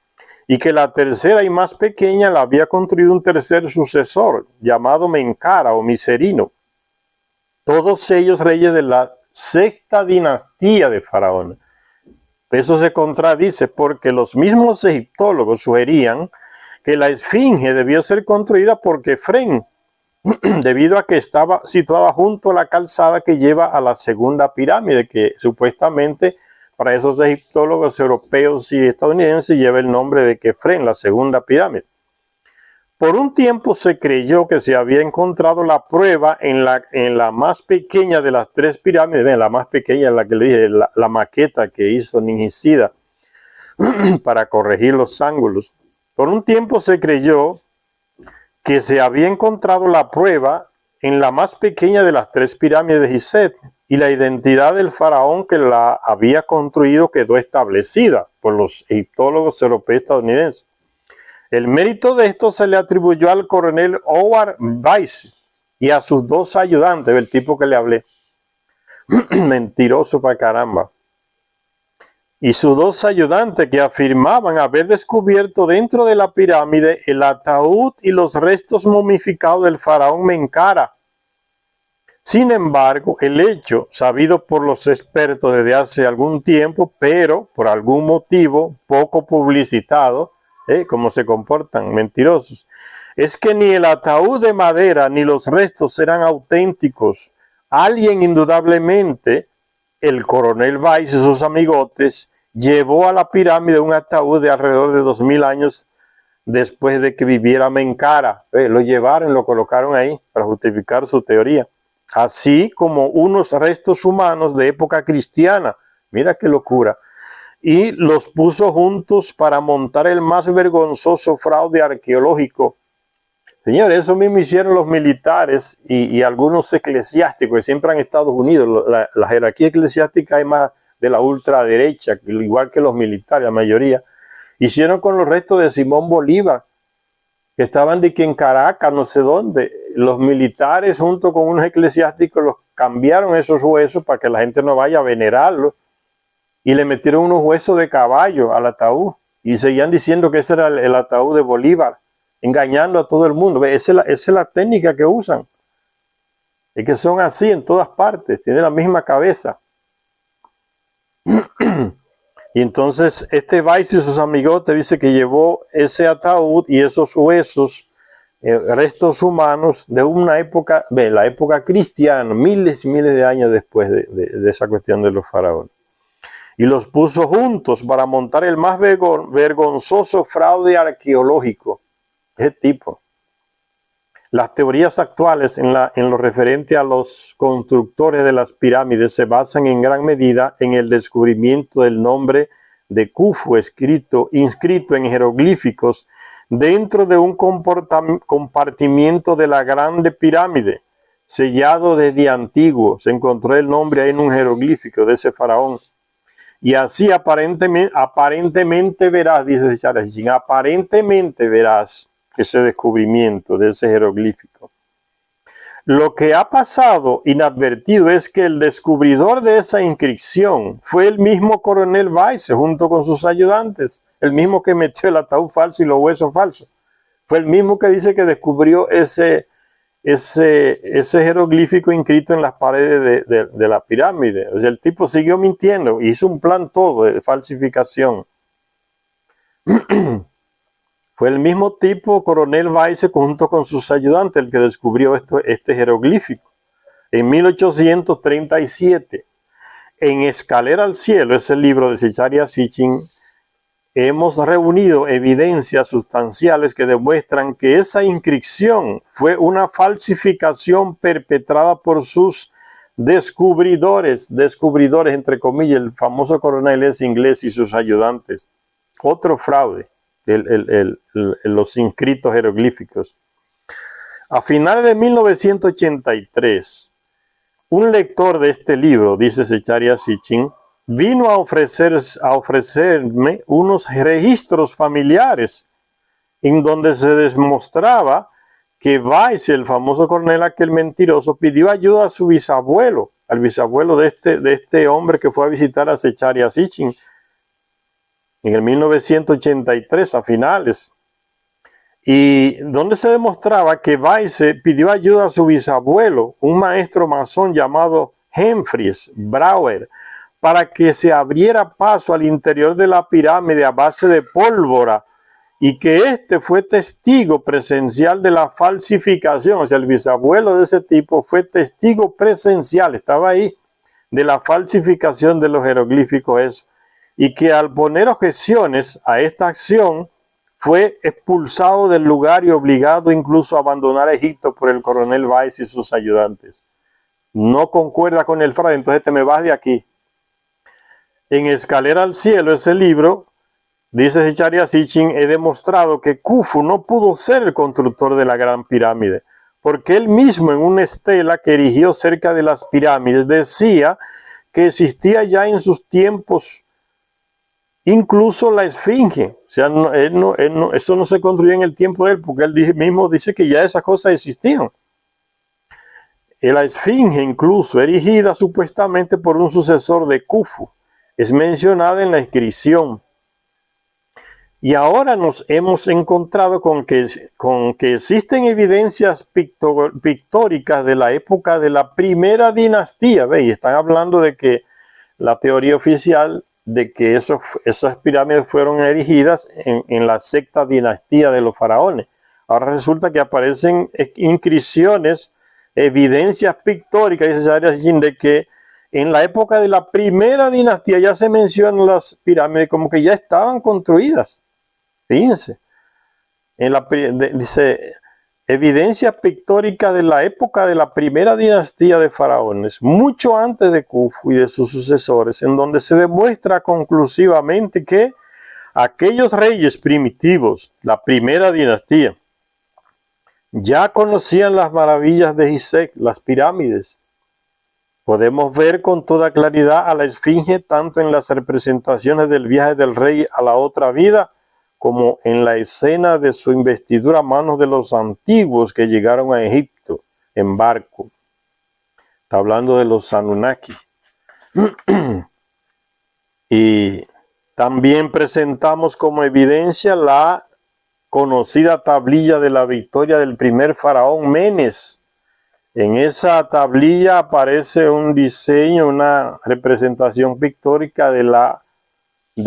y que la tercera y más pequeña la había construido un tercer sucesor llamado Mencara o Miserino. Todos ellos reyes de la 6ª dinastía de faraones. Eso se contradice porque los mismos egiptólogos sugerían que la esfinge debió ser construida por Kefren, debido a que estaba situada junto a la calzada que lleva a la segunda pirámide, que supuestamente para esos egiptólogos europeos y estadounidenses lleva el nombre de Kefren, la segunda pirámide. Por un tiempo se creyó que se había encontrado la prueba en la más pequeña de las 3 pirámides, ven, la más pequeña, la que le dije, la maqueta que hizo Ninjicida para corregir los ángulos. Por un tiempo se creyó que se había encontrado la prueba en la más pequeña de las 3 pirámides de Gizeh, y la identidad del faraón que la había construido quedó establecida por los egiptólogos europeos estadounidenses. El mérito de esto se le atribuyó al coronel Howard Weiss y a sus 2 ayudantes, el tipo que le hablé, mentiroso para caramba, y sus 2 ayudantes que afirmaban haber descubierto dentro de la pirámide el ataúd y los restos momificados del faraón Mencara. Sin embargo, el hecho, sabido por los expertos desde hace algún tiempo, pero por algún motivo poco publicitado, cómo se comportan mentirosos, es que ni el ataúd de madera ni los restos eran auténticos. Alguien indudablemente, el coronel Weiss y sus amigotes, llevó a la pirámide un ataúd de alrededor de 2000 años después de que viviera Menkaure. Lo llevaron, lo colocaron ahí para justificar su teoría. Así como unos restos humanos de época cristiana. Mira qué locura. Y los puso juntos para montar el más vergonzoso fraude arqueológico. Señores, eso mismo hicieron los militares y algunos eclesiásticos que siempre han estado unidos. La jerarquía eclesiástica es más de la ultraderecha, igual que los militares, la mayoría. Hicieron con los restos de Simón Bolívar, que estaban de que en Caracas, no sé dónde. Los militares junto con unos eclesiásticos los cambiaron esos huesos para que la gente no vaya a venerarlos. Y le metieron unos huesos de caballo al ataúd. Y seguían diciendo que ese era el ataúd de Bolívar, engañando a todo el mundo. Esa es la técnica que usan. Es que son así en todas partes, tienen la misma cabeza. Y entonces este Weiss y sus amigotes dice que llevó ese ataúd y esos huesos, restos humanos de una época, la época cristiana, miles y miles de años después de esa cuestión de los faraones. Y los puso juntos para montar el más vergonzoso fraude arqueológico. Ese tipo. Las teorías actuales en lo referente a los constructores de las pirámides se basan en gran medida en el descubrimiento del nombre de Khufu inscrito en jeroglíficos dentro de un compartimiento de la Grande Pirámide, sellado desde antiguo. Se encontró el nombre ahí en un jeroglífico de ese faraón. Y así aparentemente verás, dice Charles Sitchin, aparentemente verás ese descubrimiento de ese jeroglífico. Lo que ha pasado inadvertido es que el descubridor de esa inscripción fue el mismo coronel Weiss junto con sus ayudantes, el mismo que metió el ataúd falso y los huesos falsos. Fue el mismo que dice que descubrió ese jeroglífico inscrito en las paredes de la pirámide. O sea, el tipo siguió mintiendo, hizo un plan todo de falsificación. Fue el mismo tipo, coronel Weiss, junto con sus ayudantes, el que descubrió este jeroglífico. En 1837, en Escalera al Cielo, ese libro de Zecharia Sitchin, hemos reunido evidencias sustanciales que demuestran que esa inscripción fue una falsificación perpetrada por sus descubridores entre comillas, el famoso coronel es inglés y sus ayudantes. Otro fraude. Los inscritos jeroglíficos. A finales de 1983, un lector de este libro, dice Zecharia Sitchin, vino a ofrecerme unos registros familiares en donde se demostraba que Weiss, el famoso coronel aquel mentiroso, pidió ayuda a su bisabuelo, al bisabuelo de este hombre que fue a visitar a Zecharia Sitchin en el 1983 a finales, y donde se demostraba que Weiss pidió ayuda a su bisabuelo, un maestro masón llamado Humphreys Brauer, para que se abriera paso al interior de la pirámide a base de pólvora, y que este fue testigo presencial de la falsificación. O sea, el bisabuelo de ese tipo fue testigo presencial, estaba ahí, de la falsificación de los jeroglíficos eso. Y que al poner objeciones a esta acción fue expulsado del lugar y obligado incluso a abandonar Egipto por el coronel Weiss y sus ayudantes. No concuerda con el fraude, entonces te me vas de aquí. En Escalera al Cielo, ese libro, dice Zecharia Sitchin, he demostrado que Khufu no pudo ser el constructor de la Gran Pirámide, porque él mismo en una estela que erigió cerca de las pirámides decía que existía ya en sus tiempos incluso la esfinge. O sea, eso no se construyó en el tiempo de él, porque él mismo dice que ya esas cosas existían. La esfinge, incluso erigida supuestamente por un sucesor de Khufu, es mencionada en la inscripción. Y ahora nos hemos encontrado con que existen evidencias pictóricas de la época de la primera dinastía. ¿Ve? Y están hablando de que la teoría oficial de que esas pirámides fueron erigidas en la sexta dinastía de los faraones. Ahora resulta que aparecen inscripciones, evidencias pictóricas, dice Shariashin, de que en la época de la primera dinastía ya se mencionan las pirámides como que ya estaban construidas. Fíjense. Dice, evidencia pictórica de la época de la primera dinastía de faraones, mucho antes de Khufu y de sus sucesores, en donde se demuestra conclusivamente que aquellos reyes primitivos, la primera dinastía, ya conocían las maravillas de Gizeh, las pirámides. Podemos ver con toda claridad a la esfinge tanto en las representaciones del viaje del rey a la otra vida, como en la escena de su investidura a manos de los antiguos que llegaron a Egipto en barco. Está hablando de los Anunnaki. Y también presentamos como evidencia la conocida tablilla de la victoria del primer faraón Menes. En esa tablilla aparece un diseño, una representación pictórica de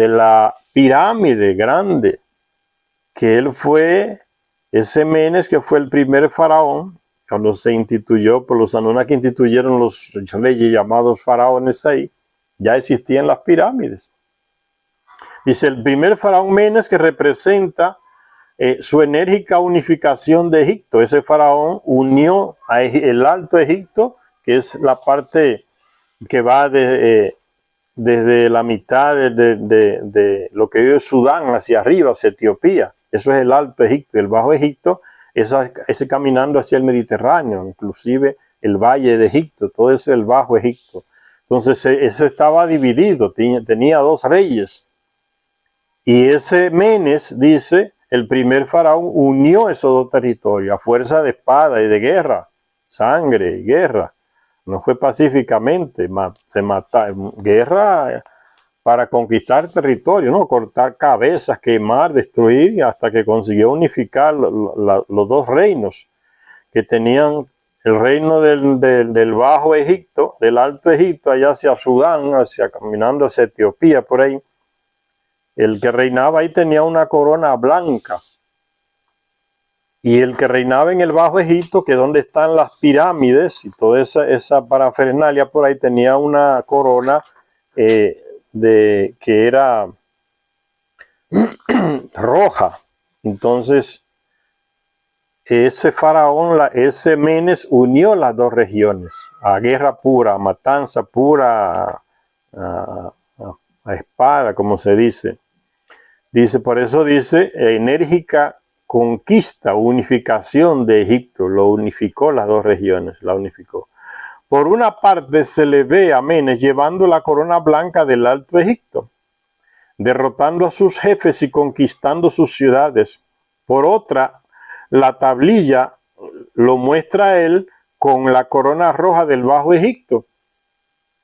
la pirámide grande, que él fue, ese Menes que fue el primer faraón, cuando se instituyó, por los Anunnaki instituyeron los reyes llamados faraones ahí, ya existían las pirámides. Dice, el primer faraón Menes que representa su enérgica unificación de Egipto. Ese faraón unió el Alto Egipto, que es la parte que va desde la mitad de lo que es Sudán hacia arriba, hacia Etiopía. Eso es el Alto Egipto. Y el Bajo Egipto es ese caminando hacia el Mediterráneo, inclusive el Valle de Egipto, todo eso es el Bajo Egipto. Entonces eso estaba dividido, tenía dos reyes. Y ese Menes, dice, el primer faraón unió esos dos territorios a fuerza de espada y de guerra, sangre y guerra. No fue pacíficamente, se mataron, guerra para conquistar territorio, ¿no? Cortar cabezas, quemar, destruir, hasta que consiguió unificar los dos reinos que tenían el reino del Bajo Egipto, del Alto Egipto, allá hacia Sudán, caminando hacia Etiopía, por ahí. El que reinaba ahí tenía una corona blanca. Y el que reinaba en el Bajo Egipto, que es donde están las pirámides y toda esa parafernalia por ahí, tenía una corona que era roja. Entonces, ese faraón, ese Menes, unió las dos regiones a guerra pura, a matanza pura, a espada, como se dice. Dice, por eso dice, enérgica conquista, unificación de Egipto, lo unificó las dos regiones, la unificó. Por una parte se le ve a Menes llevando la corona blanca del Alto Egipto, derrotando a sus jefes y conquistando sus ciudades. Por otra, la tablilla lo muestra él con la corona roja del Bajo Egipto,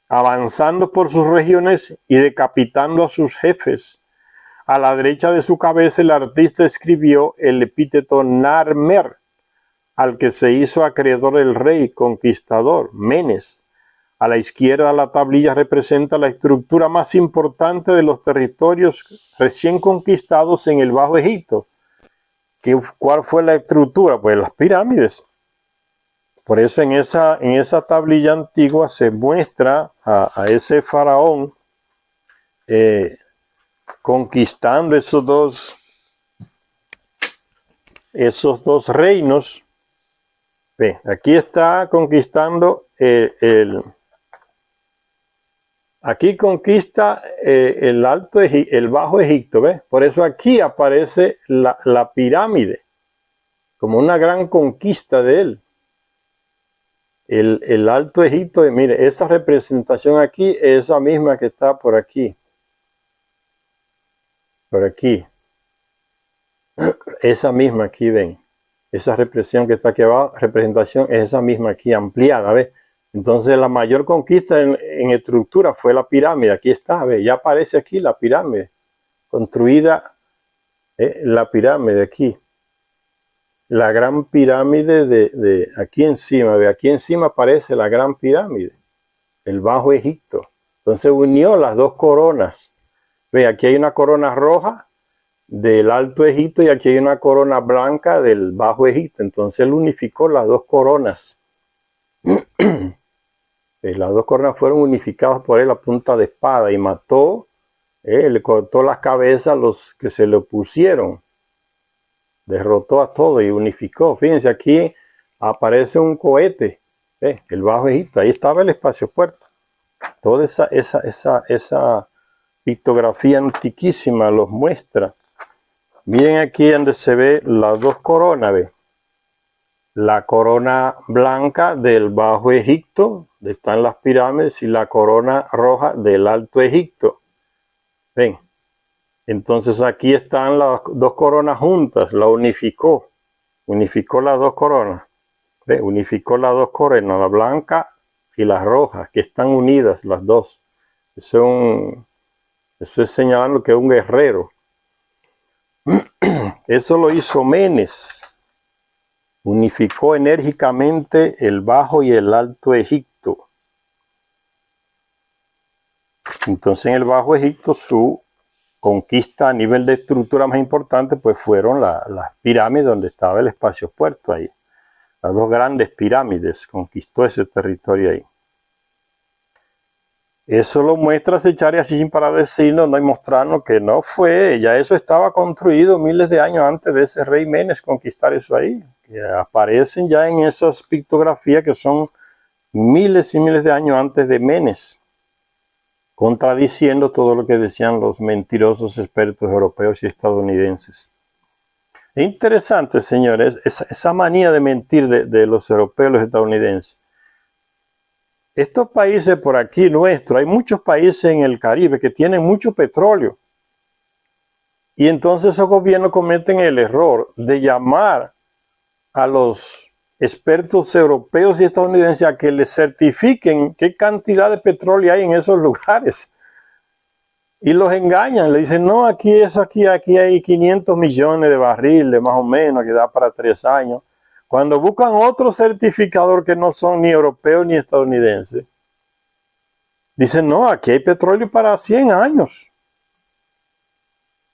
avanzando por sus regiones y decapitando a sus jefes. A la derecha de su cabeza el artista escribió el epíteto Narmer, al que se hizo acreedor el rey conquistador, Menes. A la izquierda la tablilla representa la estructura más importante de los territorios recién conquistados en el Bajo Egipto. ¿Cuál fue la estructura? Pues las pirámides. Por eso en esa tablilla antigua se muestra a ese faraón conquistando esos dos reinos. Ve, aquí está conquistando aquí conquista el Bajo Egipto, ¿ves? Por eso aquí aparece la pirámide como una gran conquista de él. El Alto Egipto, mire, esa representación aquí es esa misma que está por aquí. Por aquí. Esa misma aquí, ven. Esa representación que está aquí abajo, representación es esa misma aquí, ampliada, ¿ves? Entonces la mayor conquista en estructura fue la pirámide. Aquí está, ¿ves? Ya aparece aquí la pirámide. Construida la pirámide aquí. La gran pirámide de aquí encima, ¿ves? Aquí encima aparece la gran pirámide. El Bajo Egipto. Entonces unió las dos coronas. Ve, aquí hay una corona roja del Alto Egipto y aquí hay una corona blanca del Bajo Egipto. Entonces él unificó las dos coronas. Las dos coronas fueron unificadas por él a punta de espada y mató, le cortó las cabezas a los que se le opusieron. Derrotó a todos y unificó. Fíjense, aquí aparece un cohete, el Bajo Egipto, ahí estaba el espacio puerto. Toda esa pictografía antiquísima los muestra. Miren aquí donde se ve las dos coronas, ¿ve? La corona blanca del Bajo Egipto, donde están las pirámides, y la corona roja del Alto Egipto. Ven. Entonces aquí están las dos coronas juntas, la unificó las dos coronas. ¿Ve? Unificó las dos coronas, la blanca y la roja, que están unidas las dos. Eso es señalando que es un guerrero. Eso lo hizo Menes. Unificó enérgicamente el Bajo y el Alto Egipto. Entonces en el Bajo Egipto su conquista a nivel de estructura más importante pues fueron las pirámides donde estaba el espacio puerto ahí. Las dos grandes pirámides, conquistó ese territorio ahí. Eso lo muestra Sechari así para decirnos, no, y mostrarnos que no fue, ya eso estaba construido miles de años antes de ese rey Menes conquistar eso ahí. Que aparecen ya en esas pictografías que son miles y miles de años antes de Menes, contradiciendo todo lo que decían los mentirosos expertos europeos y estadounidenses. Es interesante, señores, esa manía de mentir de los europeos y los estadounidenses. Estos países por aquí nuestros, hay muchos países en el Caribe que tienen mucho petróleo. Y entonces esos gobiernos cometen el error de llamar a los expertos europeos y estadounidenses a que les certifiquen qué cantidad de petróleo hay en esos lugares. Y los engañan, le dicen, no, aquí hay 500 millones de barriles más o menos, que da para 3 años. Cuando buscan otro certificador que no son ni europeos ni estadounidenses, dicen, no, aquí hay petróleo para 100 años.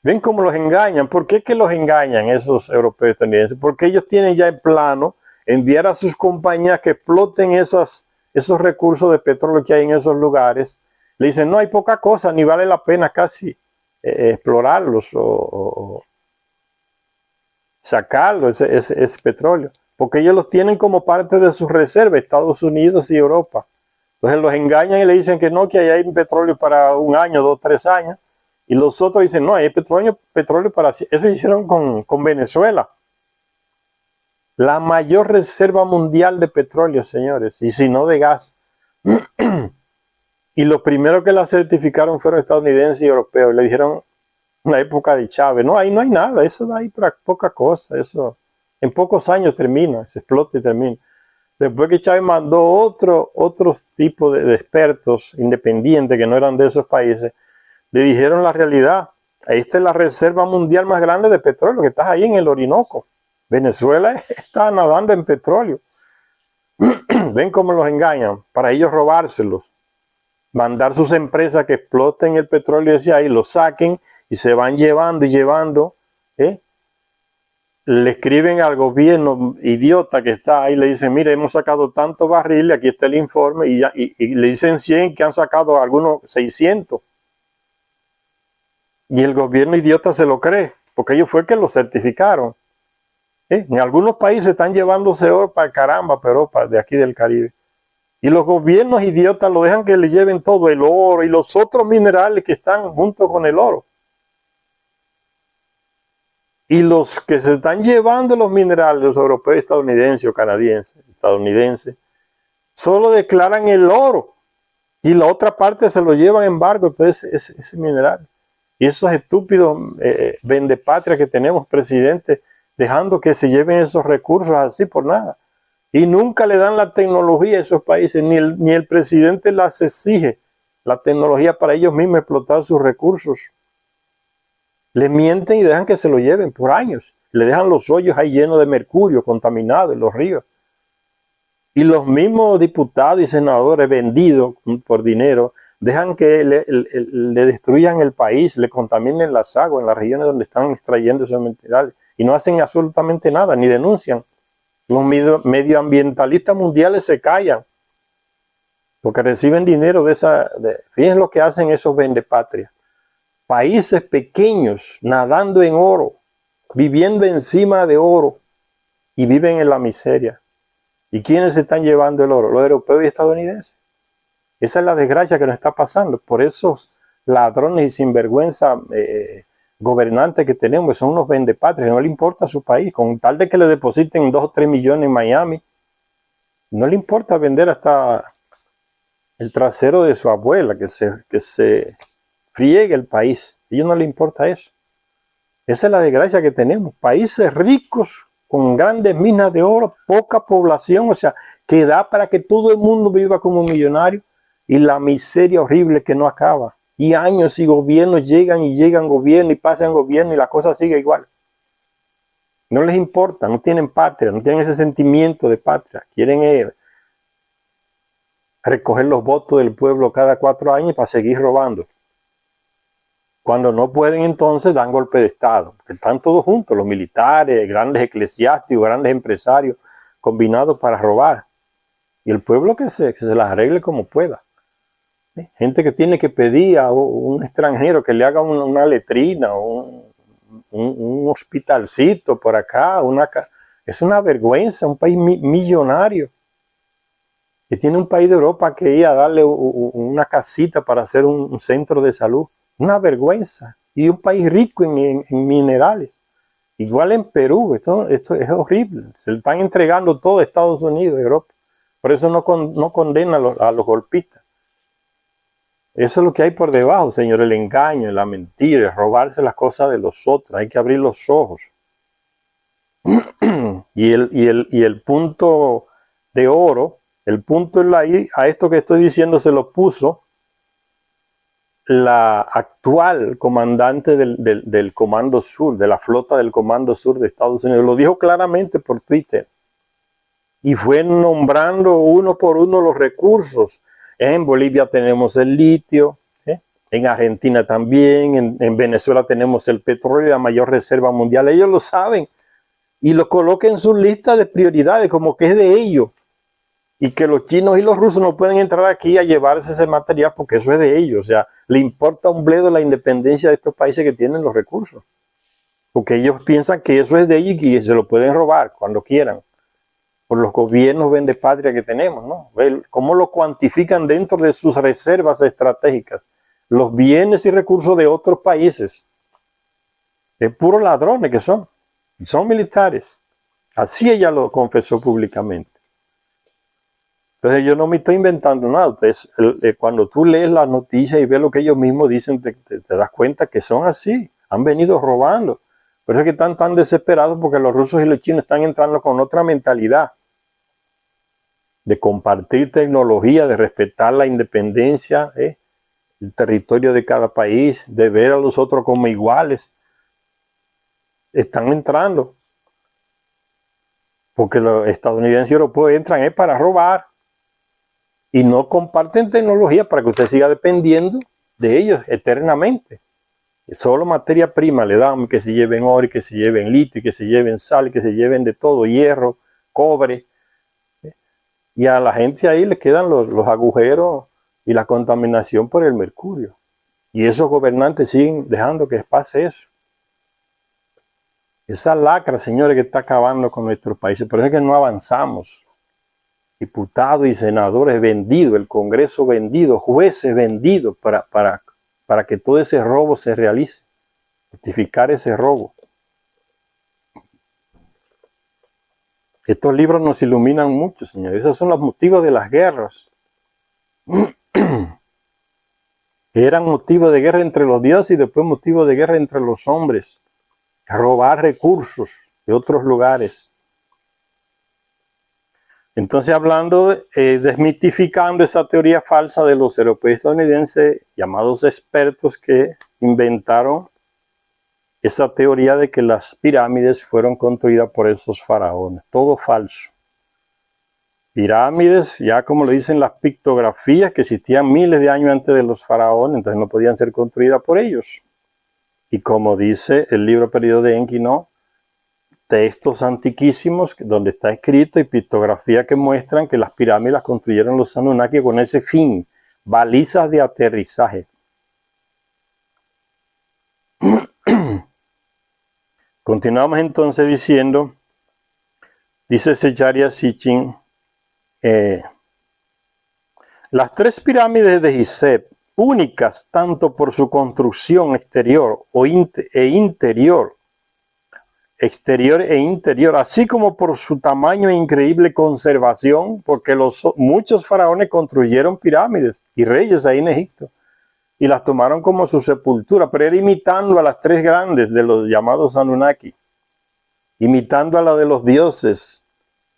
¿Ven cómo los engañan? ¿Por qué que los engañan esos europeos y estadounidenses? Porque ellos tienen ya en plano enviar a sus compañías que exploten esos recursos de petróleo que hay en esos lugares. Le dicen, no, hay poca cosa, ni vale la pena casi explorarlos o sacarlos, ese petróleo. Porque ellos los tienen como parte de sus reservas, Estados Unidos y Europa. Entonces los engañan y le dicen que no, que ahí hay petróleo para 1 año, 2, 3 años. Y los otros dicen, no, hay petróleo para... Eso hicieron con Venezuela. La mayor reserva mundial de petróleo, señores, y si no de gas. Y los primeros que la certificaron fueron estadounidenses y europeos. Le dijeron en la época de Chávez, no, ahí no hay nada, eso da ahí para poca cosa, eso en pocos años termina, se explota y termina. Después que Chávez mandó otros tipos de expertos independientes que no eran de esos países, le dijeron la realidad. Esta es la reserva mundial más grande de petróleo, que está ahí en el Orinoco. Venezuela está nadando en petróleo. Ven cómo los engañan, para ellos robárselos. Mandar sus empresas que exploten el petróleo ese ahí, lo saquen y se van llevando y llevando. Le escriben al gobierno idiota que está ahí, le dicen, mire, hemos sacado tantos barriles, aquí está el informe, y le dicen 100 que han sacado algunos 600. Y el gobierno idiota se lo cree, porque ellos fue que lo certificaron. En algunos países están llevándose oro para caramba, pero de aquí del Caribe. Y los gobiernos idiotas lo dejan que le lleven todo, el oro y los otros minerales que están junto con el oro. Y los que se están llevando los minerales, los europeos, estadounidenses o estadounidenses, solo declaran el oro. Y la otra parte se lo llevan en barco, entonces ese mineral. Y esos estúpidos vendepatrias que tenemos, presidentes, dejando que se lleven esos recursos así por nada. Y nunca le dan la tecnología a esos países, ni el presidente las exige, la tecnología para ellos mismos explotar sus recursos. Le mienten y dejan que se lo lleven por años. Le dejan los hoyos ahí llenos de mercurio, contaminados en los ríos. Y los mismos diputados y senadores vendidos por dinero dejan que le destruyan el país, le contaminen las aguas en las regiones donde están extrayendo esos minerales y no hacen absolutamente nada, ni denuncian. Los medioambientalistas mundiales se callan porque reciben dinero de esa. Fíjense lo que hacen esos vendepatrias. Países pequeños nadando en oro, viviendo encima de oro y viven en la miseria. ¿Y quiénes se están llevando el oro? Los europeos y estadounidenses. Esa es la desgracia que nos está pasando por esos ladrones y sinvergüenza gobernantes que tenemos. Son unos vendepatrias, no le importa a su país, con tal de que le depositen 2 o 3 millones en Miami, no le importa vender hasta el trasero de su abuela, que se friegue el país. A ellos no les importa eso. Esa es la desgracia que tenemos. Países ricos, con grandes minas de oro, poca población, o sea, que da para que todo el mundo viva como millonario, y la miseria horrible que no acaba. Y años y gobiernos llegan y llegan gobiernos y pasan gobiernos y la cosa sigue igual. No les importa, no tienen patria, no tienen ese sentimiento de patria. Quieren recoger los votos del pueblo cada 4 años para seguir robando. Cuando no pueden, entonces dan golpe de Estado. Porque están todos juntos, los militares, grandes eclesiásticos, grandes empresarios, combinados para robar. Y el pueblo que se las arregle como pueda. Gente que tiene que pedir a un extranjero que le haga una letrina, un hospitalcito por acá. Es una vergüenza, un país millonario. Que tiene un país de Europa que ir a darle una casita para hacer un centro de salud. Una vergüenza. Y un país rico en minerales. Igual en Perú. Esto es horrible. Se le están entregando todo a Estados Unidos, Europa. Por eso no condena a los golpistas. Eso es lo que hay por debajo, señor. El engaño, la mentira, el robarse las cosas de los otros. Hay que abrir los ojos. y el punto de oro, el punto en a esto que estoy diciendo se lo puso la actual comandante del Comando Sur, de la flota del Comando Sur de Estados Unidos. Lo dijo claramente por Twitter. Y fue nombrando uno por uno los recursos. En Bolivia tenemos el litio, en Argentina también, en Venezuela tenemos el petróleo, la mayor reserva mundial. Ellos lo saben y lo colocan en su lista de prioridades como que es de ellos. Y que los chinos y los rusos no pueden entrar aquí a llevarse ese material porque eso es de ellos. O sea, le importa un bledo la independencia de estos países que tienen los recursos. Porque ellos piensan que eso es de ellos y que se lo pueden robar cuando quieran. Por los gobiernos vendepatria que tenemos, ¿no? Cómo lo cuantifican dentro de sus reservas estratégicas. Los bienes y recursos de otros países. Es puros ladrones que son. Y son militares. Así ella lo confesó públicamente. Entonces yo no me estoy inventando nada. Ustedes, cuando tú lees las noticias y ves lo que ellos mismos dicen, te das cuenta que son así. Han venido robando. Por eso es que están tan desesperados porque los rusos y los chinos están entrando con otra mentalidad. De compartir tecnología, de respetar la independencia, el territorio de cada país, de ver a los otros como iguales. Están entrando. Porque los estadounidenses y europeos entran para robar. Y no comparten tecnología para que usted siga dependiendo de ellos eternamente. Solo materia prima le dan, que se lleven oro, que se lleven litio, que se lleven sal, que se lleven de todo, hierro, cobre. Y a la gente ahí le quedan los agujeros y la contaminación por el mercurio. Y esos gobernantes siguen dejando que pase eso. Esa lacra, señores, que está acabando con nuestros países. Por eso es que no avanzamos. Diputados y senadores vendidos, el Congreso vendido, jueces vendidos para que todo ese robo se realice. Justificar ese robo. Estos libros nos iluminan mucho, señores. Esos son los motivos de las guerras. Que eran motivos de guerra entre los dioses y después motivos de guerra entre los hombres. Robar recursos de otros lugares. Entonces, hablando, desmitificando esa teoría falsa de los europeos estadounidenses, llamados expertos, que inventaron esa teoría de que las pirámides fueron construidas por esos faraones. Todo falso. Pirámides, ya como lo dicen las pictografías, que existían miles de años antes de los faraones, entonces no podían ser construidas por ellos. Y como dice el libro perdido de Enki, ¿no? Textos antiquísimos donde está escrito y pictografía que muestran que las pirámides las construyeron los Anunnaki con ese fin, balizas de aterrizaje. Continuamos entonces diciendo, dice Zecharia Sitchin, las tres pirámides de Gizeh, únicas tanto por su construcción exterior e interior, así como por su tamaño e increíble conservación, porque muchos faraones construyeron pirámides y reyes ahí en Egipto, y las tomaron como su sepultura, pero era imitando a las tres grandes de los llamados Anunnaki, imitando a la de los dioses,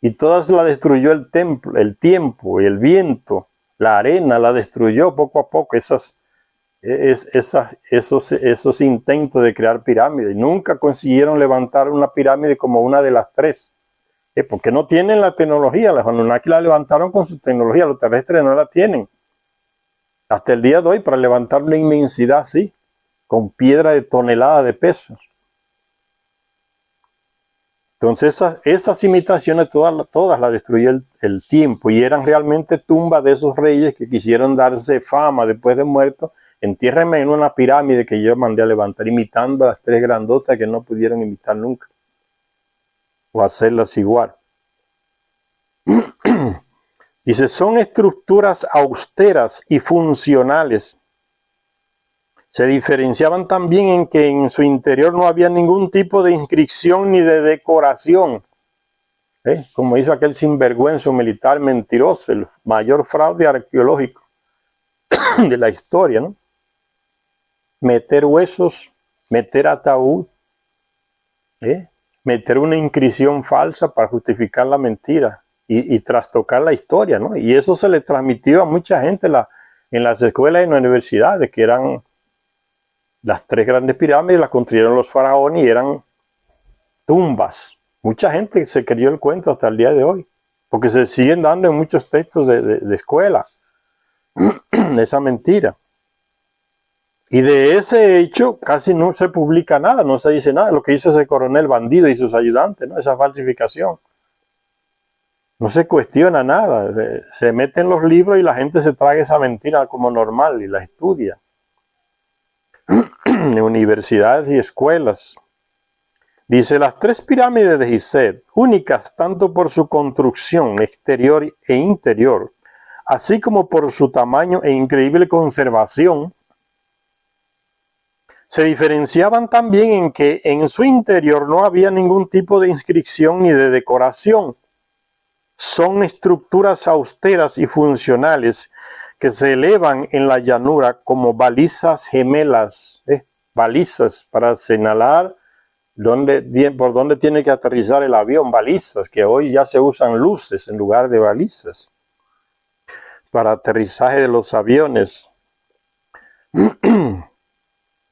y todas la destruyó el templo, el tiempo y el viento, la arena la destruyó poco a poco, esos intentos de crear pirámides. Nunca consiguieron levantar una pirámide como una de las tres, porque no tienen la tecnología. Los Anunnaki la levantaron con su tecnología, los terrestres no la tienen. Hasta el día de hoy, para levantar una inmensidad así, con piedra de tonelada de peso. Entonces esas imitaciones todas las destruyó el tiempo, y eran realmente tumbas de esos reyes que quisieron darse fama después de muertos. Entiérrenme en una pirámide que yo mandé a levantar, imitando a las tres grandotas que no pudieron imitar nunca, o hacerlas igual. Dice, son estructuras austeras y funcionales. Se diferenciaban también en que en su interior no había ningún tipo de inscripción ni de decoración. Como hizo aquel sinvergüenza militar mentiroso, el mayor fraude arqueológico de la historia, ¿no? Meter huesos, meter ataúd, meter una inscripción falsa para justificar la mentira y trastocar la historia, ¿no? Y eso se le transmitió a mucha gente en las escuelas y en las universidades, que eran las tres grandes pirámides, las construyeron los faraones y eran tumbas. Mucha gente se creyó el cuento hasta el día de hoy, porque se siguen dando en muchos textos de escuela esa mentira. Y de ese hecho casi no se publica nada, no se dice nada. Lo que hizo ese coronel bandido y sus ayudantes, ¿no? Esa falsificación. No se cuestiona nada. Se mete en los libros y la gente se traga esa mentira como normal y la estudia. En universidades y escuelas. Dice, las tres pirámides de Gizeh, únicas tanto por su construcción exterior e interior, así como por su tamaño e increíble conservación, se diferenciaban también en que en su interior no había ningún tipo de inscripción ni de decoración. Son estructuras austeras y funcionales que se elevan en la llanura como balizas gemelas, balizas para señalar por dónde tiene que aterrizar el avión, balizas, que hoy ya se usan luces en lugar de balizas para aterrizaje de los aviones.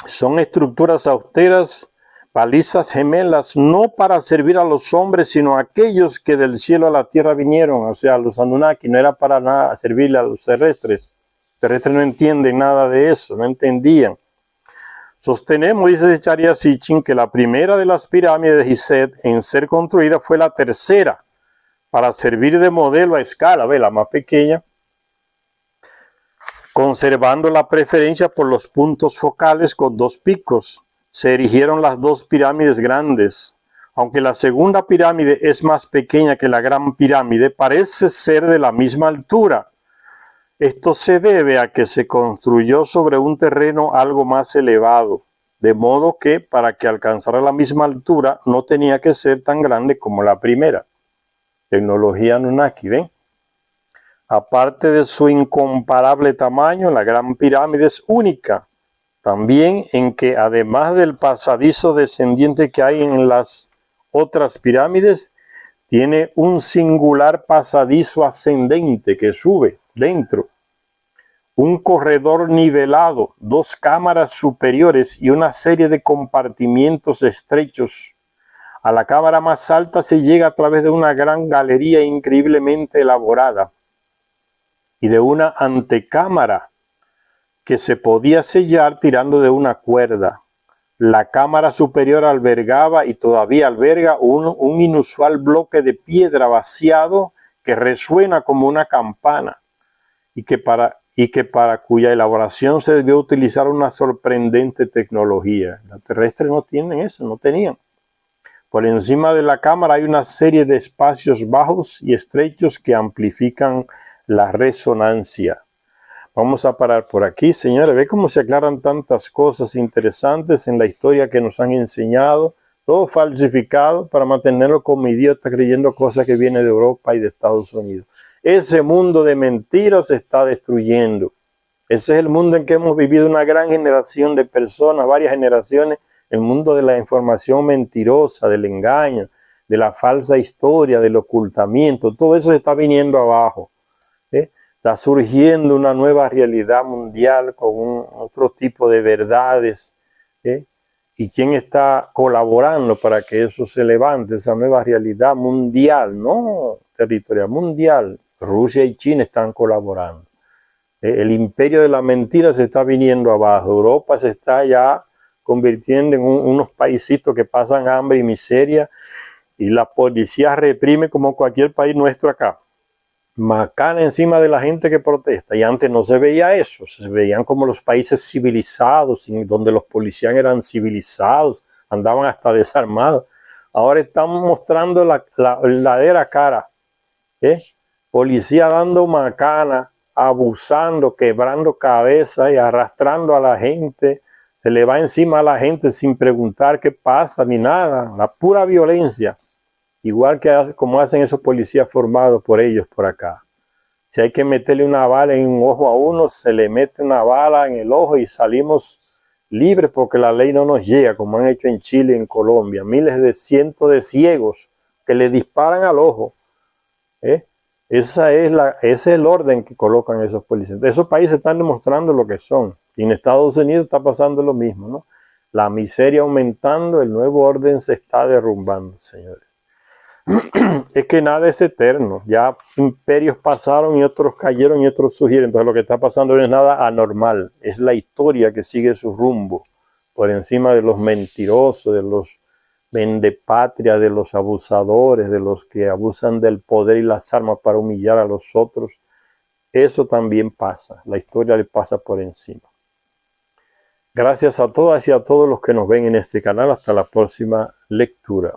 Son estructuras austeras, balizas gemelas, no para servir a los hombres, sino a aquellos que del cielo a la tierra vinieron, o sea, los Anunnaki. No era para nada servirle a los terrestres. Los terrestres no entienden nada de eso, no entendían. Sostenemos, dice Zecharia Sitchin, que la primera de las pirámides de Gizeh en ser construida fue la tercera, para servir de modelo a escala, la más pequeña, conservando la preferencia por los puntos focales con dos picos. Se erigieron las dos pirámides grandes. Aunque la segunda pirámide es más pequeña que la gran pirámide, parece ser de la misma altura. Esto se debe a que se construyó sobre un terreno algo más elevado, de modo que para que alcanzara la misma altura no tenía que ser tan grande como la primera. Tecnología Anunnaki, ¿ven? Aparte de su incomparable tamaño, la gran pirámide es única, también en que además del pasadizo descendiente que hay en las otras pirámides, tiene un singular pasadizo ascendente que sube dentro, un corredor nivelado, dos cámaras superiores y una serie de compartimientos estrechos. A la cámara más alta se llega a través de una gran galería increíblemente elaborada y de una antecámara que se podía sellar tirando de una cuerda. La cámara superior albergaba y todavía alberga un inusual bloque de piedra vaciado que resuena como una campana y que para cuya elaboración se debió utilizar una sorprendente tecnología. Los terrestres no tienen eso, no tenían. Por encima de la cámara hay una serie de espacios bajos y estrechos que amplifican la resonancia. Vamos a parar por aquí, señores. Ve cómo se aclaran tantas cosas interesantes en la historia que nos han enseñado. Todo falsificado para mantenerlo como idiota creyendo cosas que vienen de Europa y de Estados Unidos. Ese mundo de mentiras se está destruyendo. Ese es el mundo en que hemos vivido una gran generación de personas, varias generaciones, el mundo de la información mentirosa, del engaño, de la falsa historia, del ocultamiento. Todo eso se está viniendo abajo. Está surgiendo una nueva realidad mundial con otro tipo de verdades. ¿Y quién está colaborando para que eso se levante, esa nueva realidad mundial, no territorial, mundial? Rusia y China están colaborando. El imperio de la mentira se está viniendo abajo. Europa se está ya convirtiendo en unos paisitos que pasan hambre y miseria y la policía reprime como cualquier país nuestro acá. Macana encima de la gente que protesta. Y antes no se veía eso, se veían como los países civilizados, donde los policías eran civilizados, andaban hasta desarmados. Ahora están mostrando la verdadera cara. Policía dando macana, abusando, quebrando cabezas y arrastrando a la gente. Se le va encima a la gente sin preguntar qué pasa ni nada. La pura violencia. Igual que como hacen esos policías formados por ellos por acá. Si hay que meterle una bala en un ojo a uno, se le mete una bala en el ojo y salimos libres porque la ley no nos llega, como han hecho en Chile y en Colombia. Miles de cientos de ciegos que le disparan al ojo. Ese es el orden que colocan esos policías. Esos países están demostrando lo que son. Y en Estados Unidos está pasando lo mismo, ¿no? La miseria aumentando, el nuevo orden se está derrumbando, señores. Es que nada es eterno. Ya imperios pasaron y otros cayeron y otros surgieron. Entonces lo que está pasando no es nada anormal. Es la historia que sigue su rumbo. Por encima de los mentirosos, de los vendepatria, de los abusadores, de los que abusan del poder y las armas para humillar a los otros. Eso también pasa. La historia le pasa por encima. Gracias a todas y a todos los que nos ven en este canal. Hasta la próxima lectura.